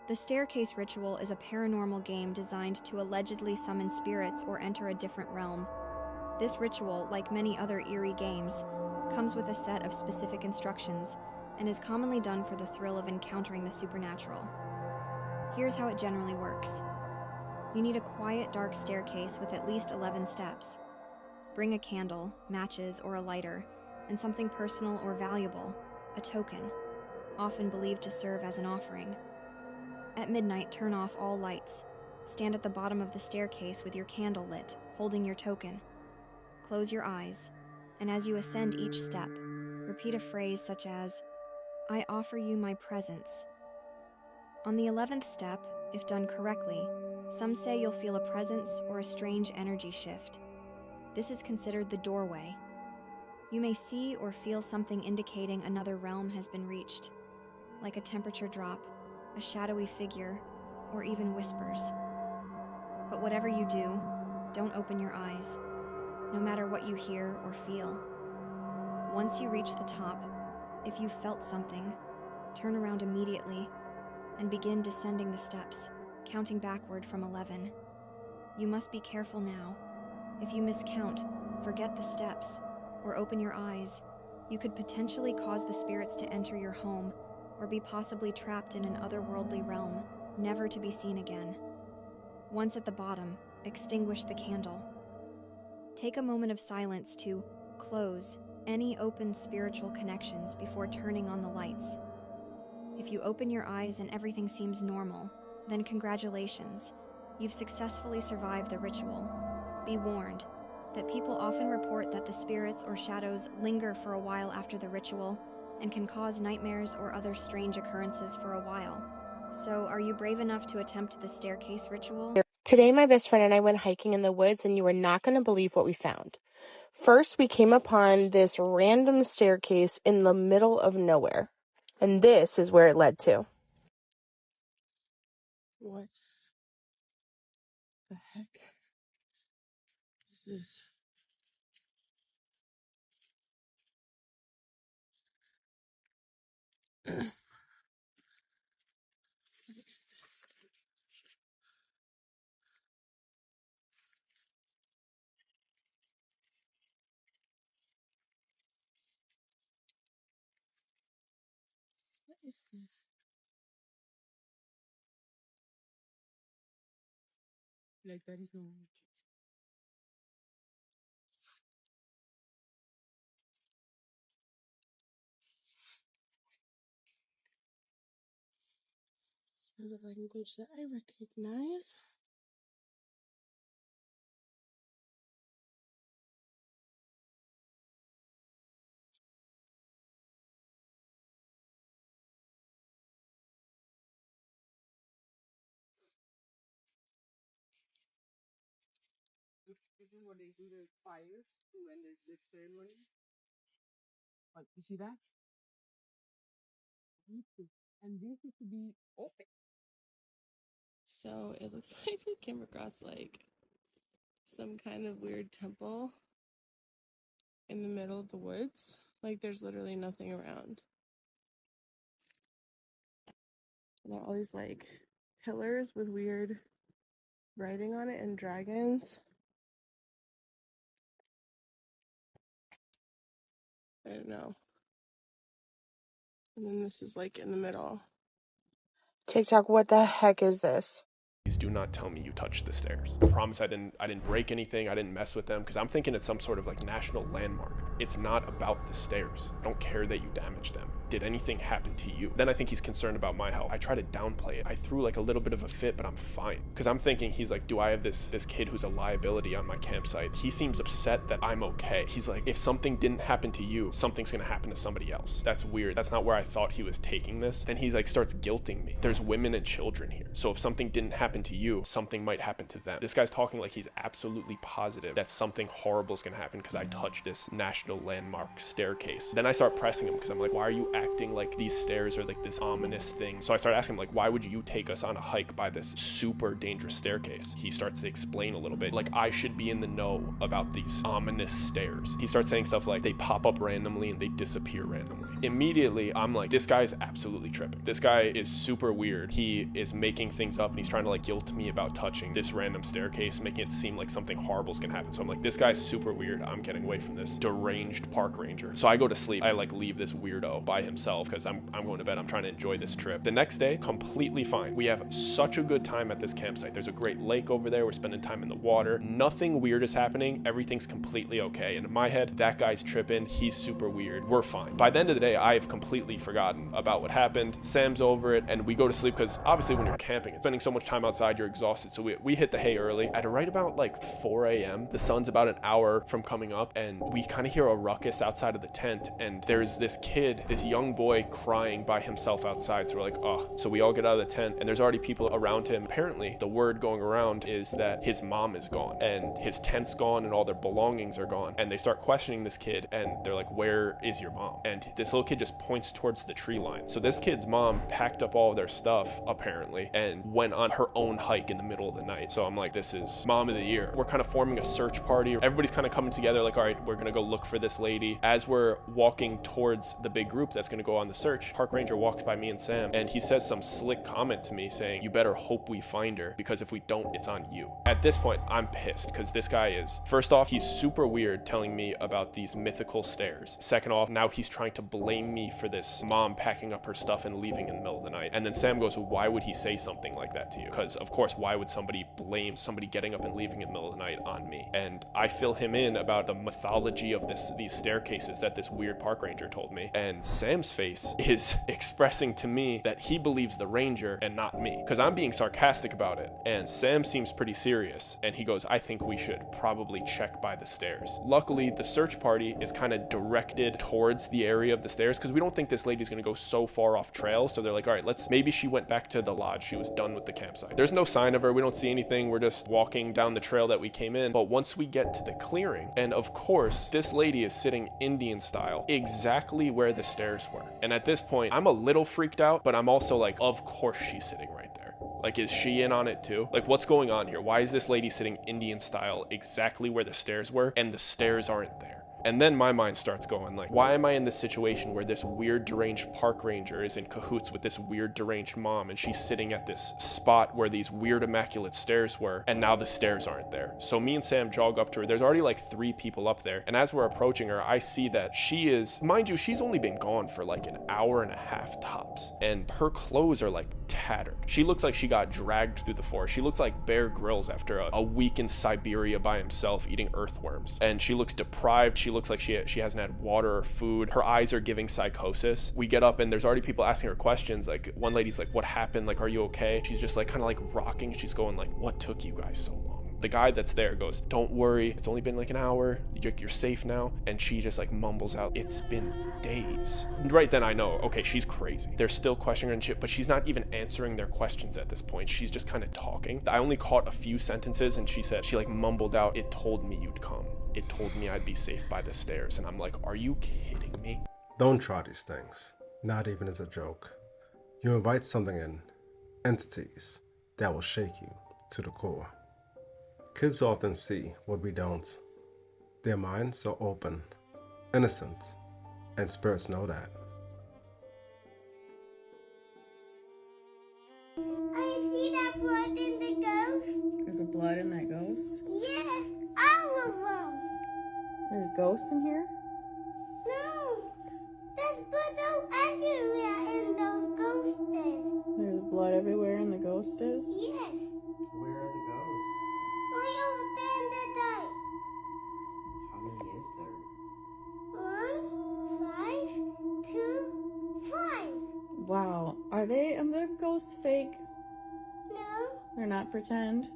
The Staircase Ritual is a paranormal game designed to allegedly summon spirits or enter a different realm. This ritual, like many other eerie games, comes with a set of specific instructions and is commonly done for the thrill of encountering the supernatural. Here's how it generally works. You need a quiet, dark staircase with at least 11 steps. Bring a candle, matches, or a lighter, and something personal or valuable, a token, often believed to serve as an offering. At midnight, turn off all lights. Stand at the bottom of the staircase with your candle lit, holding your token. Close your eyes, and as you ascend each step, repeat a phrase such as, "I offer you my presence." On the 11th step, if done correctly, some say you'll feel a presence or a strange energy shift. This is considered the doorway. You may see or feel something indicating another realm has been reached, like a temperature drop, a shadowy figure, or even whispers. But whatever you do, don't open your eyes, no matter what you hear or feel. Once you reach the top, if you felt something, turn around immediately and begin descending the steps, counting backward from 11. You must be careful now. If you miscount, forget the steps, or open your eyes, you could potentially cause the spirits to enter your home or be possibly trapped in an otherworldly realm, never to be seen again. Once at the bottom, extinguish the candle. Take a moment of silence to close any open spiritual connections before turning on the lights. If you open your eyes and everything seems normal, then congratulations, you've successfully survived the ritual. Be warned that people often report that the spirits or shadows linger for a while after the ritual and can cause nightmares or other strange occurrences for a while. So, are you brave enough to attempt the staircase ritual? Today, my best friend and I went hiking in the woods, and you are not going to believe what we found. First, we came upon this random staircase in the middle of nowhere, and this is where it led to. What the heck is this? What is this? What is this? Like, that is no energy. Sounds a language that I recognize. This is what they do to fires when there's the ceremony. But you see that? And this is to be open. So it looks like we came across like some kind of weird temple in the middle of the woods. Like there's literally nothing around. And there are all these like pillars with weird writing on it and dragons. I don't know. And then this is like in the middle. TikTok, what the heck is this? Please do not tell me you touched the stairs. I promise I didn't break anything. I didn't mess with them because I'm thinking it's some sort of like national landmark. It's not about the stairs. I don't care that you damaged them. Did anything happen to you? Then I think he's concerned about my health. I try to downplay it. I threw like a little bit of a fit, but I'm fine. Because I'm thinking he's like, do I have this kid who's a liability on my campsite? He seems upset that I'm okay. He's like, if something didn't happen to you, something's gonna happen to somebody else. That's weird. That's not where I thought he was taking this. Then he's like starts guilting me. There's women and children here. So if something didn't happen happened to you, something might happen to them. This guy's talking like he's absolutely positive that something horrible is gonna happen because I touched this national landmark staircase. Then I start pressing him because I'm like, why are you acting like these stairs are like this ominous thing? So I start asking him, like, why would you take us on a hike by this super dangerous staircase? He starts to explain a little bit, like I should be in the know about these ominous stairs. He starts saying stuff like they pop up randomly and they disappear randomly. Immediately, I'm like, this guy's absolutely tripping. This guy is super weird. He is making things up and he's trying to like guilt me about touching this random staircase, making it seem like something horrible is gonna happen. So I'm like, this guy's super weird. I'm getting away from this deranged park ranger. So I go to sleep. I like leave this weirdo by himself because I'm going to bed. I'm trying to enjoy this trip. The next day, completely fine. We have such a good time at this campsite. There's a great lake over there. We're spending time in the water. Nothing weird is happening. Everything's completely okay. And in my head, that guy's tripping. He's super weird. We're fine. By the end of the day, I've completely forgotten about what happened. Sam's over it and we go to sleep because obviously when you're camping and spending so much time outside, you're exhausted. So we hit the hay early. At right about like 4 a.m., the sun's about an hour from coming up and we kind of hear a ruckus outside of the tent and there's this kid, this young boy crying by himself outside. So we're like, oh. So we all get out of the tent and there's already people around him. Apparently, the word going around is that his mom is gone and his tent's gone and all their belongings are gone. And they start questioning this kid and they're like, where is your mom? And this little kid just points towards the tree line. So this kid's mom packed up all of their stuff apparently and went on her own hike in the middle of the night. So I'm like, this is mom of the year. We're kind of forming a search party. Everybody's kind of coming together like, all right, we're gonna go look for this lady. As we're walking towards the big group that's gonna go on the search, park ranger walks by me and Sam and he says some slick comment to me saying, you better hope we find her because if we don't, it's on you. At this point, I'm pissed because this guy is, first off, he's super weird telling me about these mythical stairs. Second off, now he's trying to blame me for this mom packing up her stuff and leaving in the middle of the night. And then Sam goes, well, why would he say something like that to you? Because of course, why would somebody blame somebody getting up and leaving in the middle of the night on me? And I fill him in about the mythology of these staircases that this weird park ranger told me. And Sam's face is expressing to me that he believes the ranger and not me. Because I'm being sarcastic about it. And Sam seems pretty serious. And he goes, I think we should probably check by the stairs. Luckily, the search party is kind of directed towards the area of the stairs because we don't think this lady's gonna go so far off trail. So they're like, all right, maybe she went back to the lodge. She was done with the campsite. There's no sign of her. We don't see anything. We're just walking down the trail that we came in. But once we get to the clearing, and of course, this lady is sitting Indian style, exactly where the stairs were. And at this point, I'm a little freaked out, but I'm also like, of course she's sitting right there. Like, is she in on it too? Like, what's going on here? Why is this lady sitting Indian style exactly where the stairs were and the stairs aren't there? And then my mind starts going like, why am I in this situation where this weird deranged park ranger is in cahoots with this weird deranged mom and she's sitting at this spot where these weird immaculate stairs were and now the stairs aren't there? So me and Sam jog up to her. There's already like 3 people up there. And as we're approaching her, I see that she is, mind you, she's only been gone for like an hour and a half tops. And her clothes are like tattered. She looks like she got dragged through the forest. She looks like Bear Grylls after a week in Siberia by himself eating earthworms. And she looks deprived. She looks like she hasn't had water or food. Her eyes are giving psychosis. We get up and there's already people asking her questions. Like one lady's like, what happened? Like, are you okay? She's just like kind of like rocking. She's going like, what took you guys so long? The guy that's there goes, don't worry, it's only been like an hour, you're safe now. And she just like mumbles out, it's been days. And right then I know, okay, she's crazy. They're still questioning her and shit, but she's not even answering their questions at this point. She's just kind of talking. I only caught a few sentences and she like mumbled out, it told me you'd come. It told me I'd be safe by the stairs. And I'm like, are you kidding me? Don't try these things, not even as a joke. You invite something in, entities, that will shake you to the core. Kids often see what we don't. Their minds are open, innocent, and spirits know that. I see that blood in the ghost. There's a blood in that ghost? Yes, all of them. There's ghosts in here? No, there's blood everywhere in those ghosts. There's blood everywhere in the ghost is? Yes. Where are the ghosts? Way over there in the dark. How many is there? 1, 5, 2, 5. Wow. Are the ghosts fake? No. They're not pretend?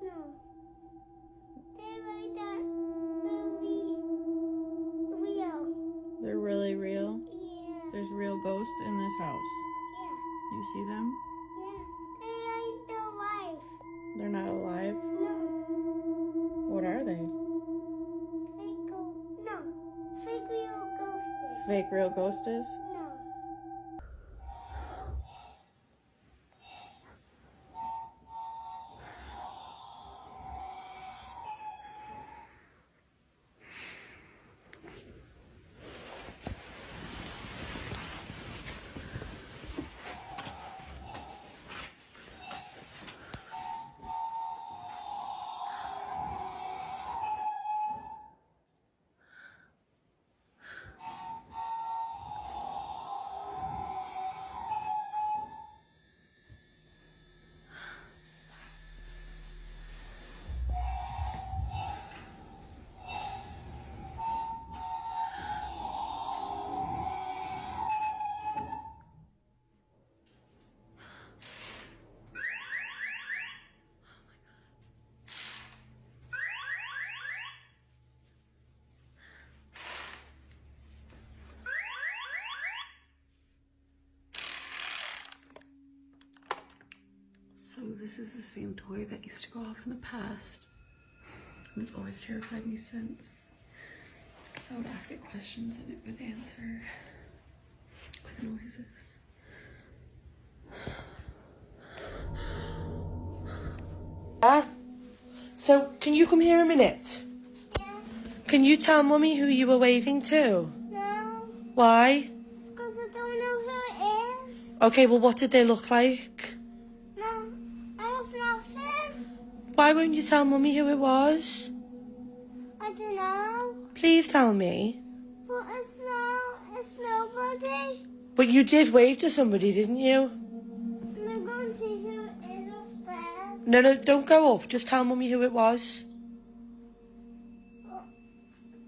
No. They're like that movie real. They're really real? Yeah. There's real ghosts in this house? Yeah. You see them? Yeah. They're like the life. fake real ghost is? So this is the same toy that used to go off in the past, and it's always terrified me since. So I would ask it questions and it would answer with noises. So, can you come here a minute? Yeah. Can you tell Mummy who you were waving to? No. Why? Because I don't know who it is. Okay, well, what did they look like? No, I have nothing. Why won't you tell Mummy who it was? I don't know. Please tell me. But it's nobody. But you did wave to somebody, didn't you? And I'm going to see who it is upstairs. No, don't go up. Just tell Mummy who it was.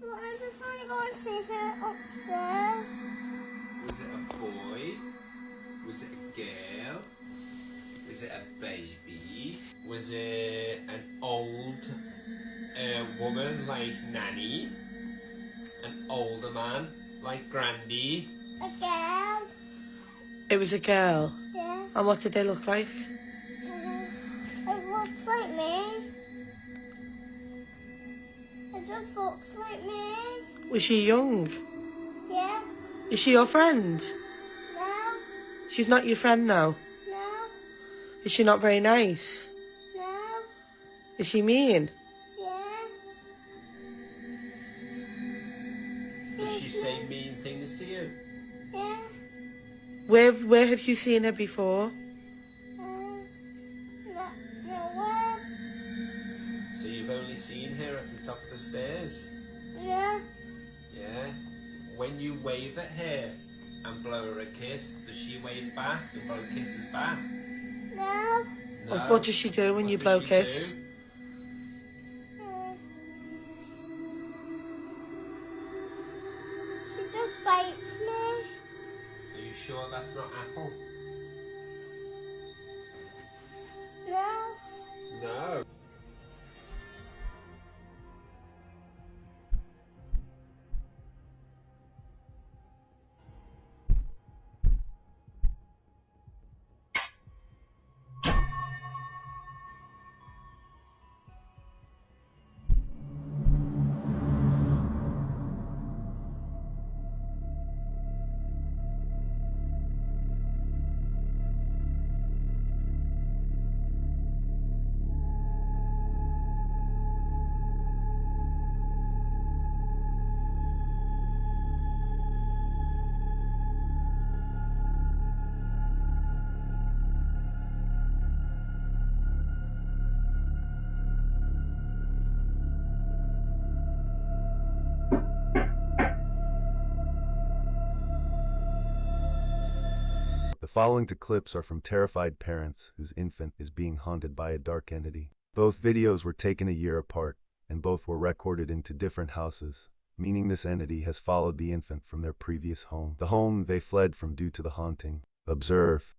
But I just want to go and see who upstairs. Was it a boy? Was it a girl? Was it a baby? Was it an old woman like Nanny? An older man like Grandy? A girl. It was a girl. Yeah. And what did they look like? It looks like me. It just looks like me. Was she young? Yeah. Is she your friend? No. She's not your friend now? No. Is she not very nice? No. Is she mean? Yeah. Did she say mean things to you? Yeah. Where have you seen her before? Nowhere. So you've only seen her at the top of the stairs? Yeah. Yeah. When you wave at her and blow her a kiss, does she wave back and blow kisses back? No. No. What does she do when you blow a kiss? She just bites me. Are you sure that's not Apple? No. No. The following two clips are from terrified parents whose infant is being haunted by a dark entity. Both videos were taken a year apart, and both were recorded into different houses, meaning this entity has followed the infant from their previous home, the home they fled from due to the haunting. Observe.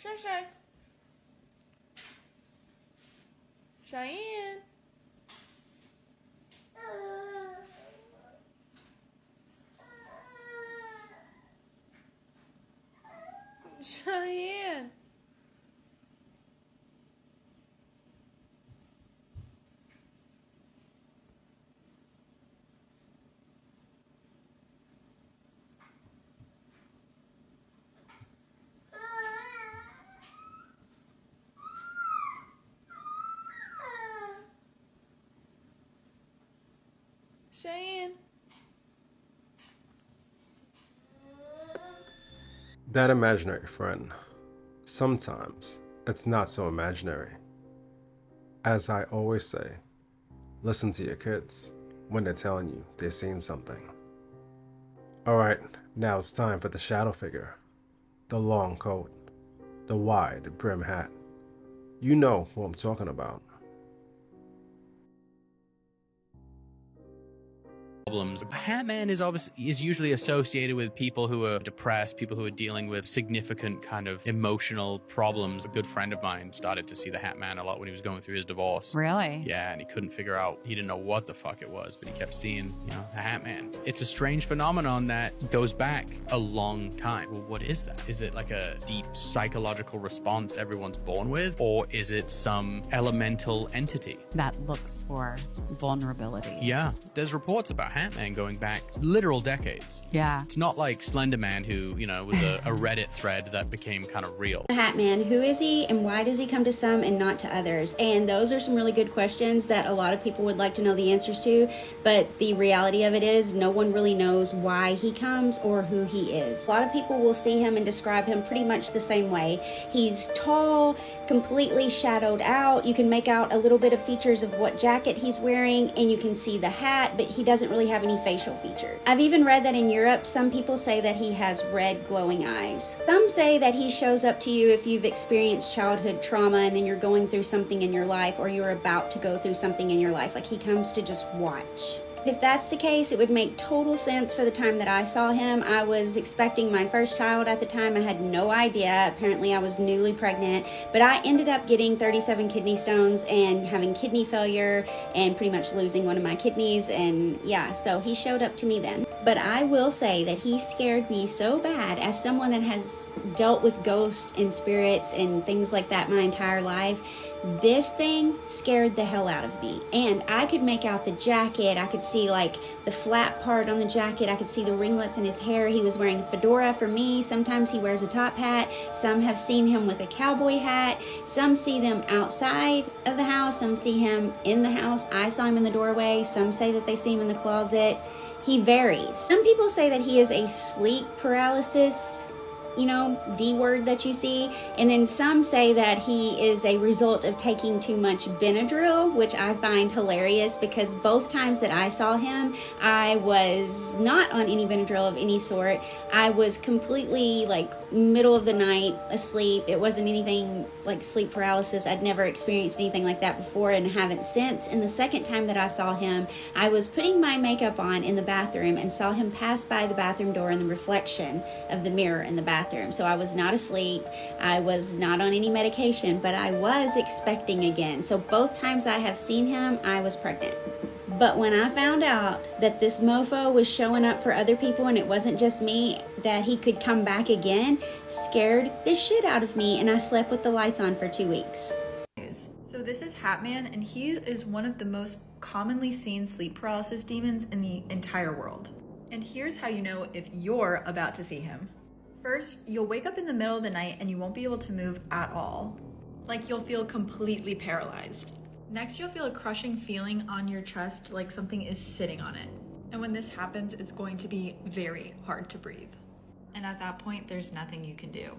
Shay Shay. Cheyenne. Cheyenne. Cheyenne. That imaginary friend, sometimes it's not so imaginary. As I always say, listen to your kids when they're telling you they're seeing something. Alright, now it's time for the shadow figure. The long coat, the wide brim hat. You know who I'm talking about. Problems. Hat Man is usually associated with people who are depressed, people who are dealing with significant kind of emotional problems. A good friend of mine started to see the Hat Man a lot when he was going through his divorce. Really? Yeah, and he couldn't figure out, he didn't know what the fuck it was, but he kept seeing, the Hat Man. It's a strange phenomenon that goes back a long time. Well, what is that? Is it like a deep psychological response everyone's born with, or is it some elemental entity that looks for vulnerabilities? Yeah, there's reports about Hat Man going back literal decades. Yeah. It's not like Slender Man, who, was a Reddit thread that became kind of real. The Hat Man, who is he and why does he come to some and not to others? And those are some really good questions that a lot of people would like to know the answers to, but the reality of it is no one really knows why he comes or who he is. A lot of people will see him and describe him pretty much the same way. He's tall, completely shadowed out. You can make out a little bit of features of what jacket he's wearing, and you can see the hat, but he doesn't really have any facial features. I've even read that in Europe, some people say that he has red glowing eyes. Some say that he shows up to you if you've experienced childhood trauma and then you're going through something in your life, or you're about to go through something in your life. Like, he comes to just watch. If that's the case, it would make total sense for the time that I saw him. I was expecting my first child at the time. I had no idea. Apparently I was newly pregnant, but I ended up getting 37 kidney stones and having kidney failure and pretty much losing one of my kidneys. And yeah, so he showed up to me then. But I will say that he scared me so bad, as someone that has dealt with ghosts and spirits and things like that my entire life. This thing scared the hell out of me. And I could make out the jacket. I could see like the flat part on the jacket. I could see the ringlets in his hair. He was wearing a fedora for me. Sometimes he wears a top hat. Some have seen him with a cowboy hat. Some see them outside of the house. Some see him in the house. I saw him in the doorway. Some say that they see him in the closet. He varies. Some people say that he is a sleep paralysis, D word that you see. And then some say that he is a result of taking too much Benadryl, which I find hilarious because both times that I saw him, I was not on any Benadryl of any sort. I was completely middle of the night asleep. It wasn't anything like sleep paralysis. I'd never experienced anything like that before and haven't since. And the second time that I saw him, I was putting my makeup on in the bathroom and saw him pass by the bathroom door in the reflection of the mirror in the bathroom. So I was not asleep. I was not on any medication, but I was expecting again. So both times I have seen him, I was pregnant. But when I found out that this mofo was showing up for other people and it wasn't just me, that he could come back again, scared the shit out of me, and I slept with the lights on for 2 weeks. So this is Hat Man, and he is one of the most commonly seen sleep paralysis demons in the entire world. And here's how you know if you're about to see him. First, you'll wake up in the middle of the night and you won't be able to move at all. Like, you'll feel completely paralyzed. Next, you'll feel a crushing feeling on your chest, like something is sitting on it. And when this happens, it's going to be very hard to breathe. And at that point, there's nothing you can do.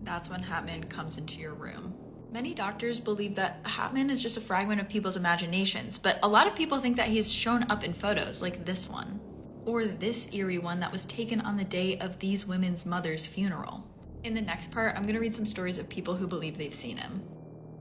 That's when Hat Man comes into your room. Many doctors believe that Hat Man is just a fragment of people's imaginations, but a lot of people think that he's shown up in photos like this one, or this eerie one that was taken on the day of these women's mother's funeral. In the next part, I'm gonna read some stories of people who believe they've seen him.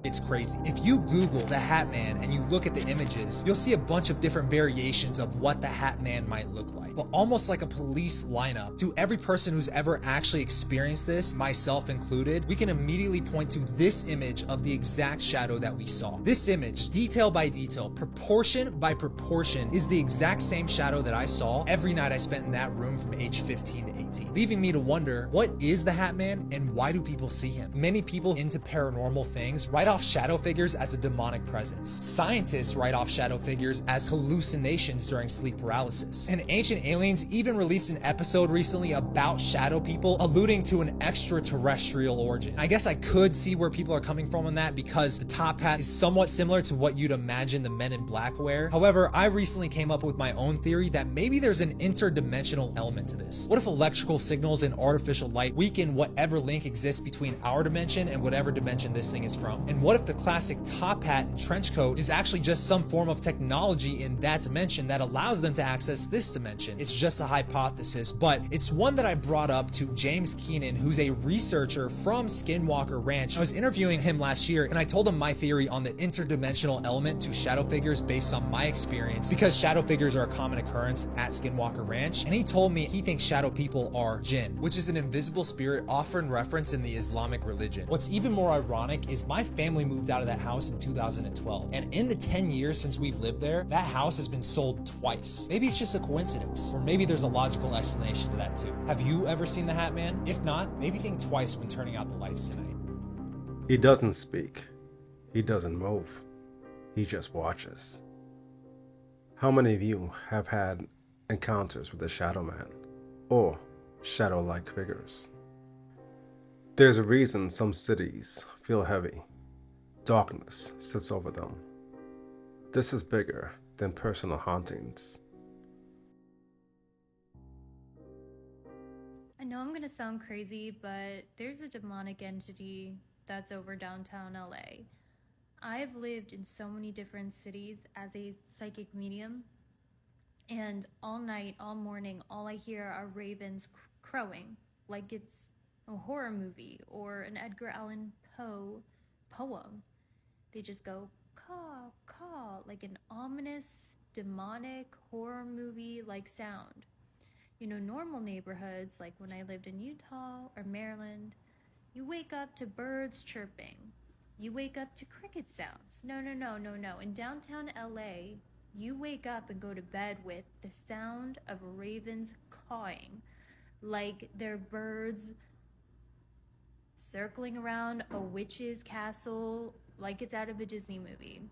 It's crazy. If you Google the Hat Man and you look at the images, you'll see a bunch of different variations of what the Hat Man might look like. But almost like a police lineup, to every person who's ever actually experienced this, myself included, we can immediately point to this image of the exact shadow that we saw. This image, detail by detail, proportion by proportion, is the exact same shadow that I saw every night I spent in that room from age 15 to 18, leaving me to wonder, what is the Hat Man and why do people see him? Many people into paranormal things write off shadow figures as a demonic presence. Scientists write off shadow figures as hallucinations during sleep paralysis. And Ancient Aliens even released an episode recently about shadow people, alluding to an extraterrestrial origin. I guess I could see where people are coming from on that because the top hat is somewhat similar to what you'd imagine the Men in Black wear. However, I recently came up with my own theory that maybe there's an interdimensional element to this. What if electrical signals and artificial light weaken whatever link exists between our dimension and whatever dimension this thing is from? And what if the classic top hat and trench coat is actually just some form of technology in that dimension that allows them to access this dimension? It's just a hypothesis, but it's one that I brought up to James Keenan, who's a researcher from Skinwalker Ranch. I was interviewing him last year and I told him my theory on the interdimensional element to shadow figures based on my experience, because shadow figures are a common occurrence at Skinwalker Ranch, and he told me he thinks shadow people are jinn, which is an invisible spirit often referenced in the Islamic religion. What's even more ironic is my family moved out of that house in 2012, and in the 10 years since we've lived there, that house has been sold twice. Maybe it's just a coincidence, or maybe there's a logical explanation to that too. Have you ever seen the Hat Man? If not, maybe think twice when turning out the lights tonight. He doesn't speak. He doesn't move. He just watches. How many of you have had encounters with the Shadow Man or shadow-like figures? There's a reason some cities feel heavy. Darkness sits over them. This is bigger than personal hauntings. I know I'm gonna sound crazy, but there's a demonic entity that's over downtown LA. I've lived in so many different cities as a psychic medium, and all night, all morning, all I hear are ravens crowing like it's a horror movie or an Edgar Allan Poe poem. They just go caw, caw, like an ominous, demonic horror movie like sound. You know, normal neighborhoods, like when I lived in Utah or Maryland, you wake up to birds chirping. You wake up to cricket sounds. No. In downtown LA, you wake up and go to bed with the sound of ravens cawing, like they're birds circling around a witch's castle, like it's out of a Disney movie.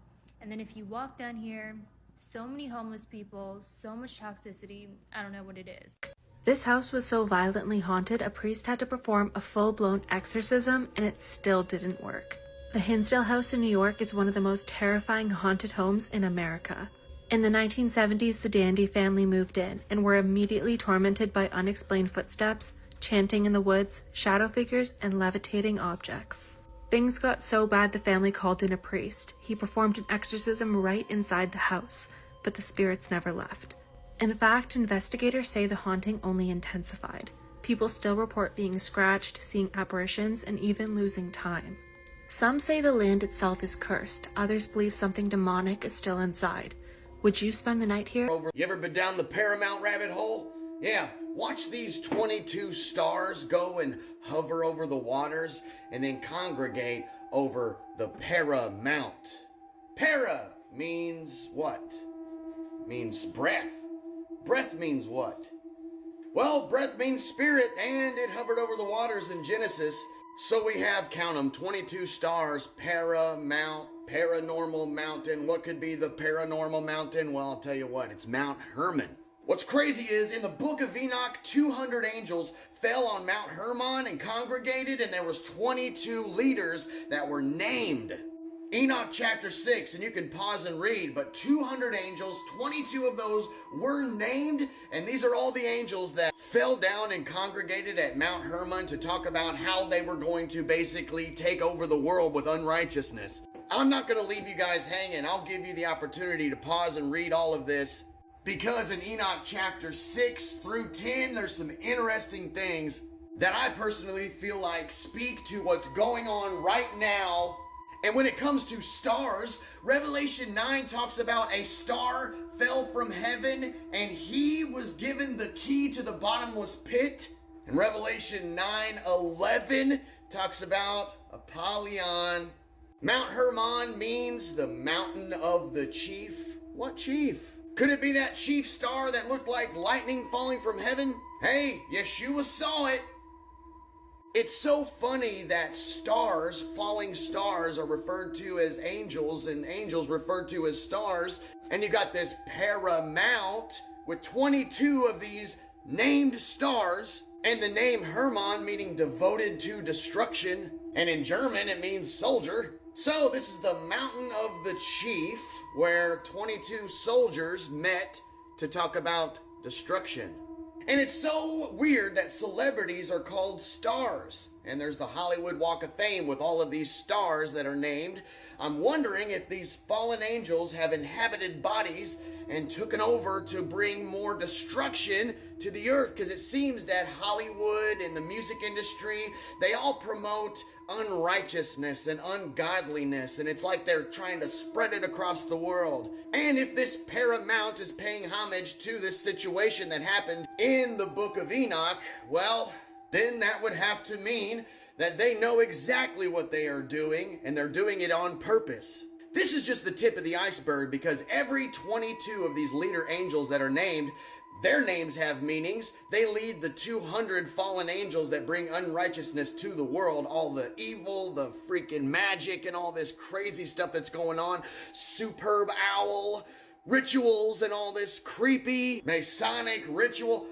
And then if you walk down here, so many homeless people, so much toxicity, I don't know what it is. This house was so violently haunted, a priest had to perform a full-blown exorcism, and it still didn't work. The Hinsdale House in New York is one of the most terrifying haunted homes in America. In the 1970s, the Dandy family moved in and were immediately tormented by unexplained footsteps, chanting in the woods, shadow figures, and levitating objects. Things got so bad the family called in a priest. He performed an exorcism right inside the house, but the spirits never left. In fact, investigators say the haunting only intensified. People still report being scratched, seeing apparitions, and even losing time. Some say the land itself is cursed. Others believe something demonic is still inside. Would you spend the night here? You ever been down the Paramount rabbit hole? Yeah, watch these 22 stars go and hover over the waters and then congregate over the Paramount. Para means what? Means breath. Breath means what? Well, breath means spirit, and it hovered over the waters in Genesis. So we have, count them, 22 stars, Paramount, Paranormal Mountain. What could be the Paranormal Mountain? Well, I'll tell you what, it's Mount Hermon. What's crazy is, in the book of Enoch, 200 angels fell on Mount Hermon and congregated, and there was 22 leaders that were named. Enoch chapter 6, and you can pause and read, but 200 angels, 22 of those were named, and these are all the angels that fell down and congregated at Mount Hermon to talk about how they were going to basically take over the world with unrighteousness. I'm not going to leave you guys hanging. I'll give you the opportunity to pause and read all of this, because in Enoch chapter 6 through 10, there's some interesting things that I personally feel like speak to what's going on right now And when it comes to stars, Revelation 9 talks about a star fell from heaven and he was given the key to the bottomless pit. And Revelation 9:11 talks about Apollyon. Mount Hermon means the mountain of the chief. What chief? Could it be that chief star that looked like lightning falling from heaven? Hey, Yeshua saw it. It's so funny that stars, falling stars, are referred to as angels and angels referred to as stars. And you got this Paramount with 22 of these named stars, and the name Hermon meaning devoted to destruction. And in German, it means soldier. So this is the mountain of the chief, where 22 soldiers met to talk about destruction. And it's so weird that celebrities are called stars. And there's the Hollywood Walk of Fame with all of these stars that are named. I'm wondering if these fallen angels have inhabited bodies and taken over to bring more destruction to the earth. Because it seems that Hollywood and the music industry, they all promote unrighteousness and ungodliness, and it's like they're trying to spread it across the world. And if this Paramount is paying homage to this situation that happened in the book of Enoch, well, then that would have to mean that they know exactly what they are doing, and they're doing it on purpose. This is just the tip of the iceberg, because every 22 of these leader angels that are named, their names have meanings. They lead the 200 fallen angels that bring unrighteousness to the world. All the evil, the freaking magic, and all this crazy stuff that's going on. Superb owl, rituals, and all this creepy Masonic ritual.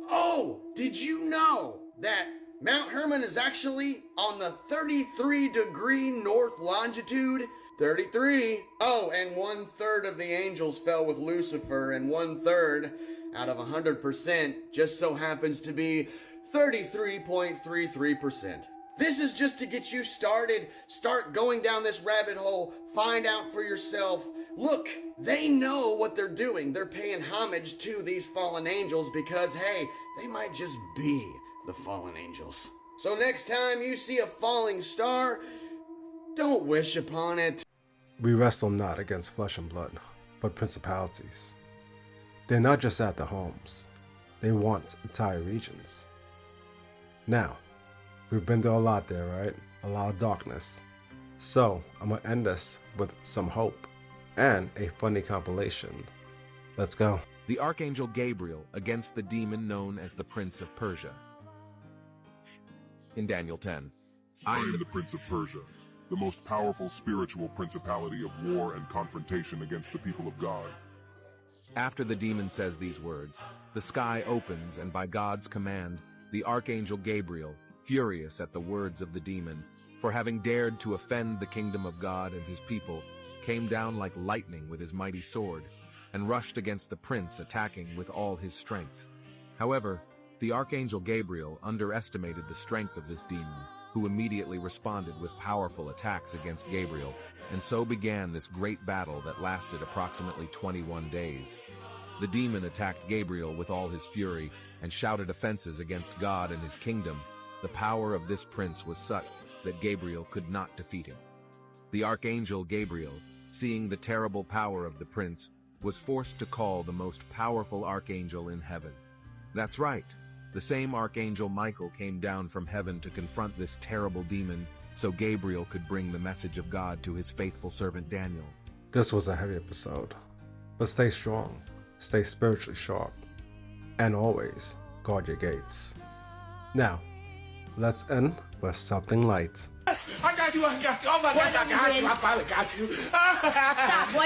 Oh, did you know that Mount Hermon is actually on the 33-degree north longitude? 33. Oh, and 1/3 of the angels fell with Lucifer, and 1/3 out of 100% just so happens to be 33.33%. This is just to get you started. Start going down this rabbit hole. Find out for yourself. Look, they know what they're doing. They're paying homage to these fallen angels because, hey, they might just be the fallen angels. So next time you see a falling star, don't wish upon it. We wrestle not against flesh and blood, but principalities. They're not just at the homes. They want entire regions. Now, we've been through a lot there, right? A lot of darkness. So, I'm going to end this with some hope and a funny compilation. Let's go. The Archangel Gabriel against the demon known as the Prince of Persia. In Daniel 10. I am the Prince of Persia, the most powerful spiritual principality of war and confrontation against the people of God. After the demon says these words, the sky opens, and by God's command, the Archangel Gabriel, furious at the words of the demon, for having dared to offend the kingdom of God and his people, came down like lightning with his mighty sword, and rushed against the prince, attacking with all his strength. However, the Archangel Gabriel underestimated the strength of this demon, who immediately responded with powerful attacks against Gabriel, and so began this great battle that lasted approximately 21 days. The demon attacked Gabriel with all his fury and shouted offenses against God and his kingdom. The power of this prince was such that Gabriel could not defeat him. The Archangel Gabriel, seeing the terrible power of the prince, was forced to call the most powerful archangel in heaven. That's right. The same Archangel Michael came down from heaven to confront this terrible demon, so Gabriel could bring the message of God to his faithful servant Daniel. This was a heavy episode, but stay strong, stay spiritually sharp, and always guard your gates. Now, let's end with something light. I got you. Oh my God, I got you. I finally got you. Stop, boy.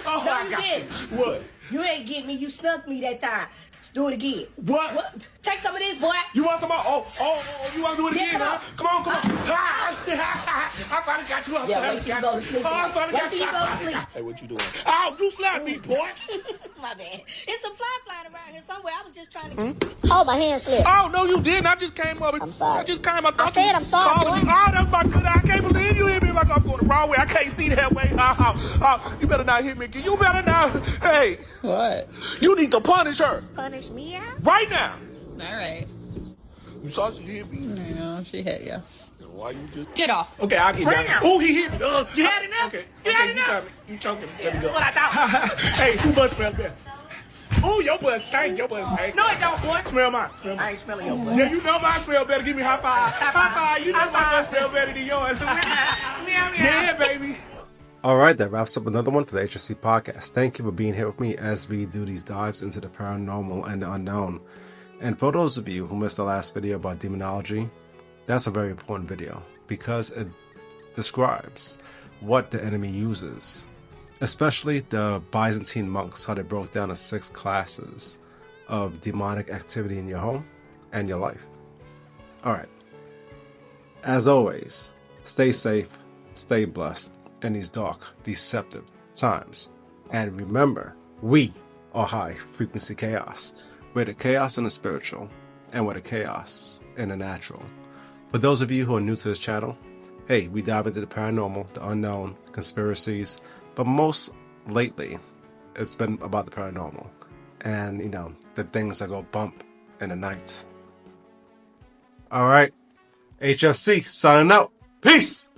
Oh my God. What? You ain't get me. You snuck me that time. Let's do it again. What? Take some of this, boy. You want some more? Oh, you want to do it again, huh? Come on. I finally got you. Wait till you go to sleep. I finally got you. Wait till you go to sleep. Hey, what you doing? Oh, you slapped me, boy. My bad. It's a fly flying around here somewhere. I was just trying to hold my hand slip. Oh, no, you didn't. I just came up. I'm sorry. I just came up. I said I'm sorry, boy. Oh, that's my good eye. I can't believe you hit me like I'm going the wrong way. I can't see that way. You better not hit me again. You better not. Hey. What? You need to punish her. Punish me out? Right now. All right. You saw she hit me? No, she hit you. Why you just Get off. Okay, I'll get down. Oh, he hit me. You had enough? Okay, You had enough? got me. You choking. Yeah, Let me go. that's what I thought. Hey, who butt smell best? Oh, your butt stink. Your butt stink. No, it don't, boy. Smell mine. Smell mine. I ain't smelling your butt. Yeah, you know mine smell better. Give me high five. High five. You know my butt smell better than yours. Yeah, baby. All right, that wraps up another one for the HSC podcast. Thank you for being here with me as we do these dives into the paranormal and the unknown. And for those of you who missed the last video about demonology, that's a very important video because it describes what the enemy uses, especially the Byzantine monks, how they broke down the 6 classes of demonic activity in your home and your life. All right. As always, stay safe, stay blessed in these dark, deceptive times. And remember, we are high frequency chaos. We're the chaos in the spiritual, and we're the chaos in the natural. For those of you who are new to this channel, hey, we dive into the paranormal, the unknown, conspiracies, but most lately, it's been about the paranormal. And, you know, the things that go bump in the night. All right, HFC signing out. Peace!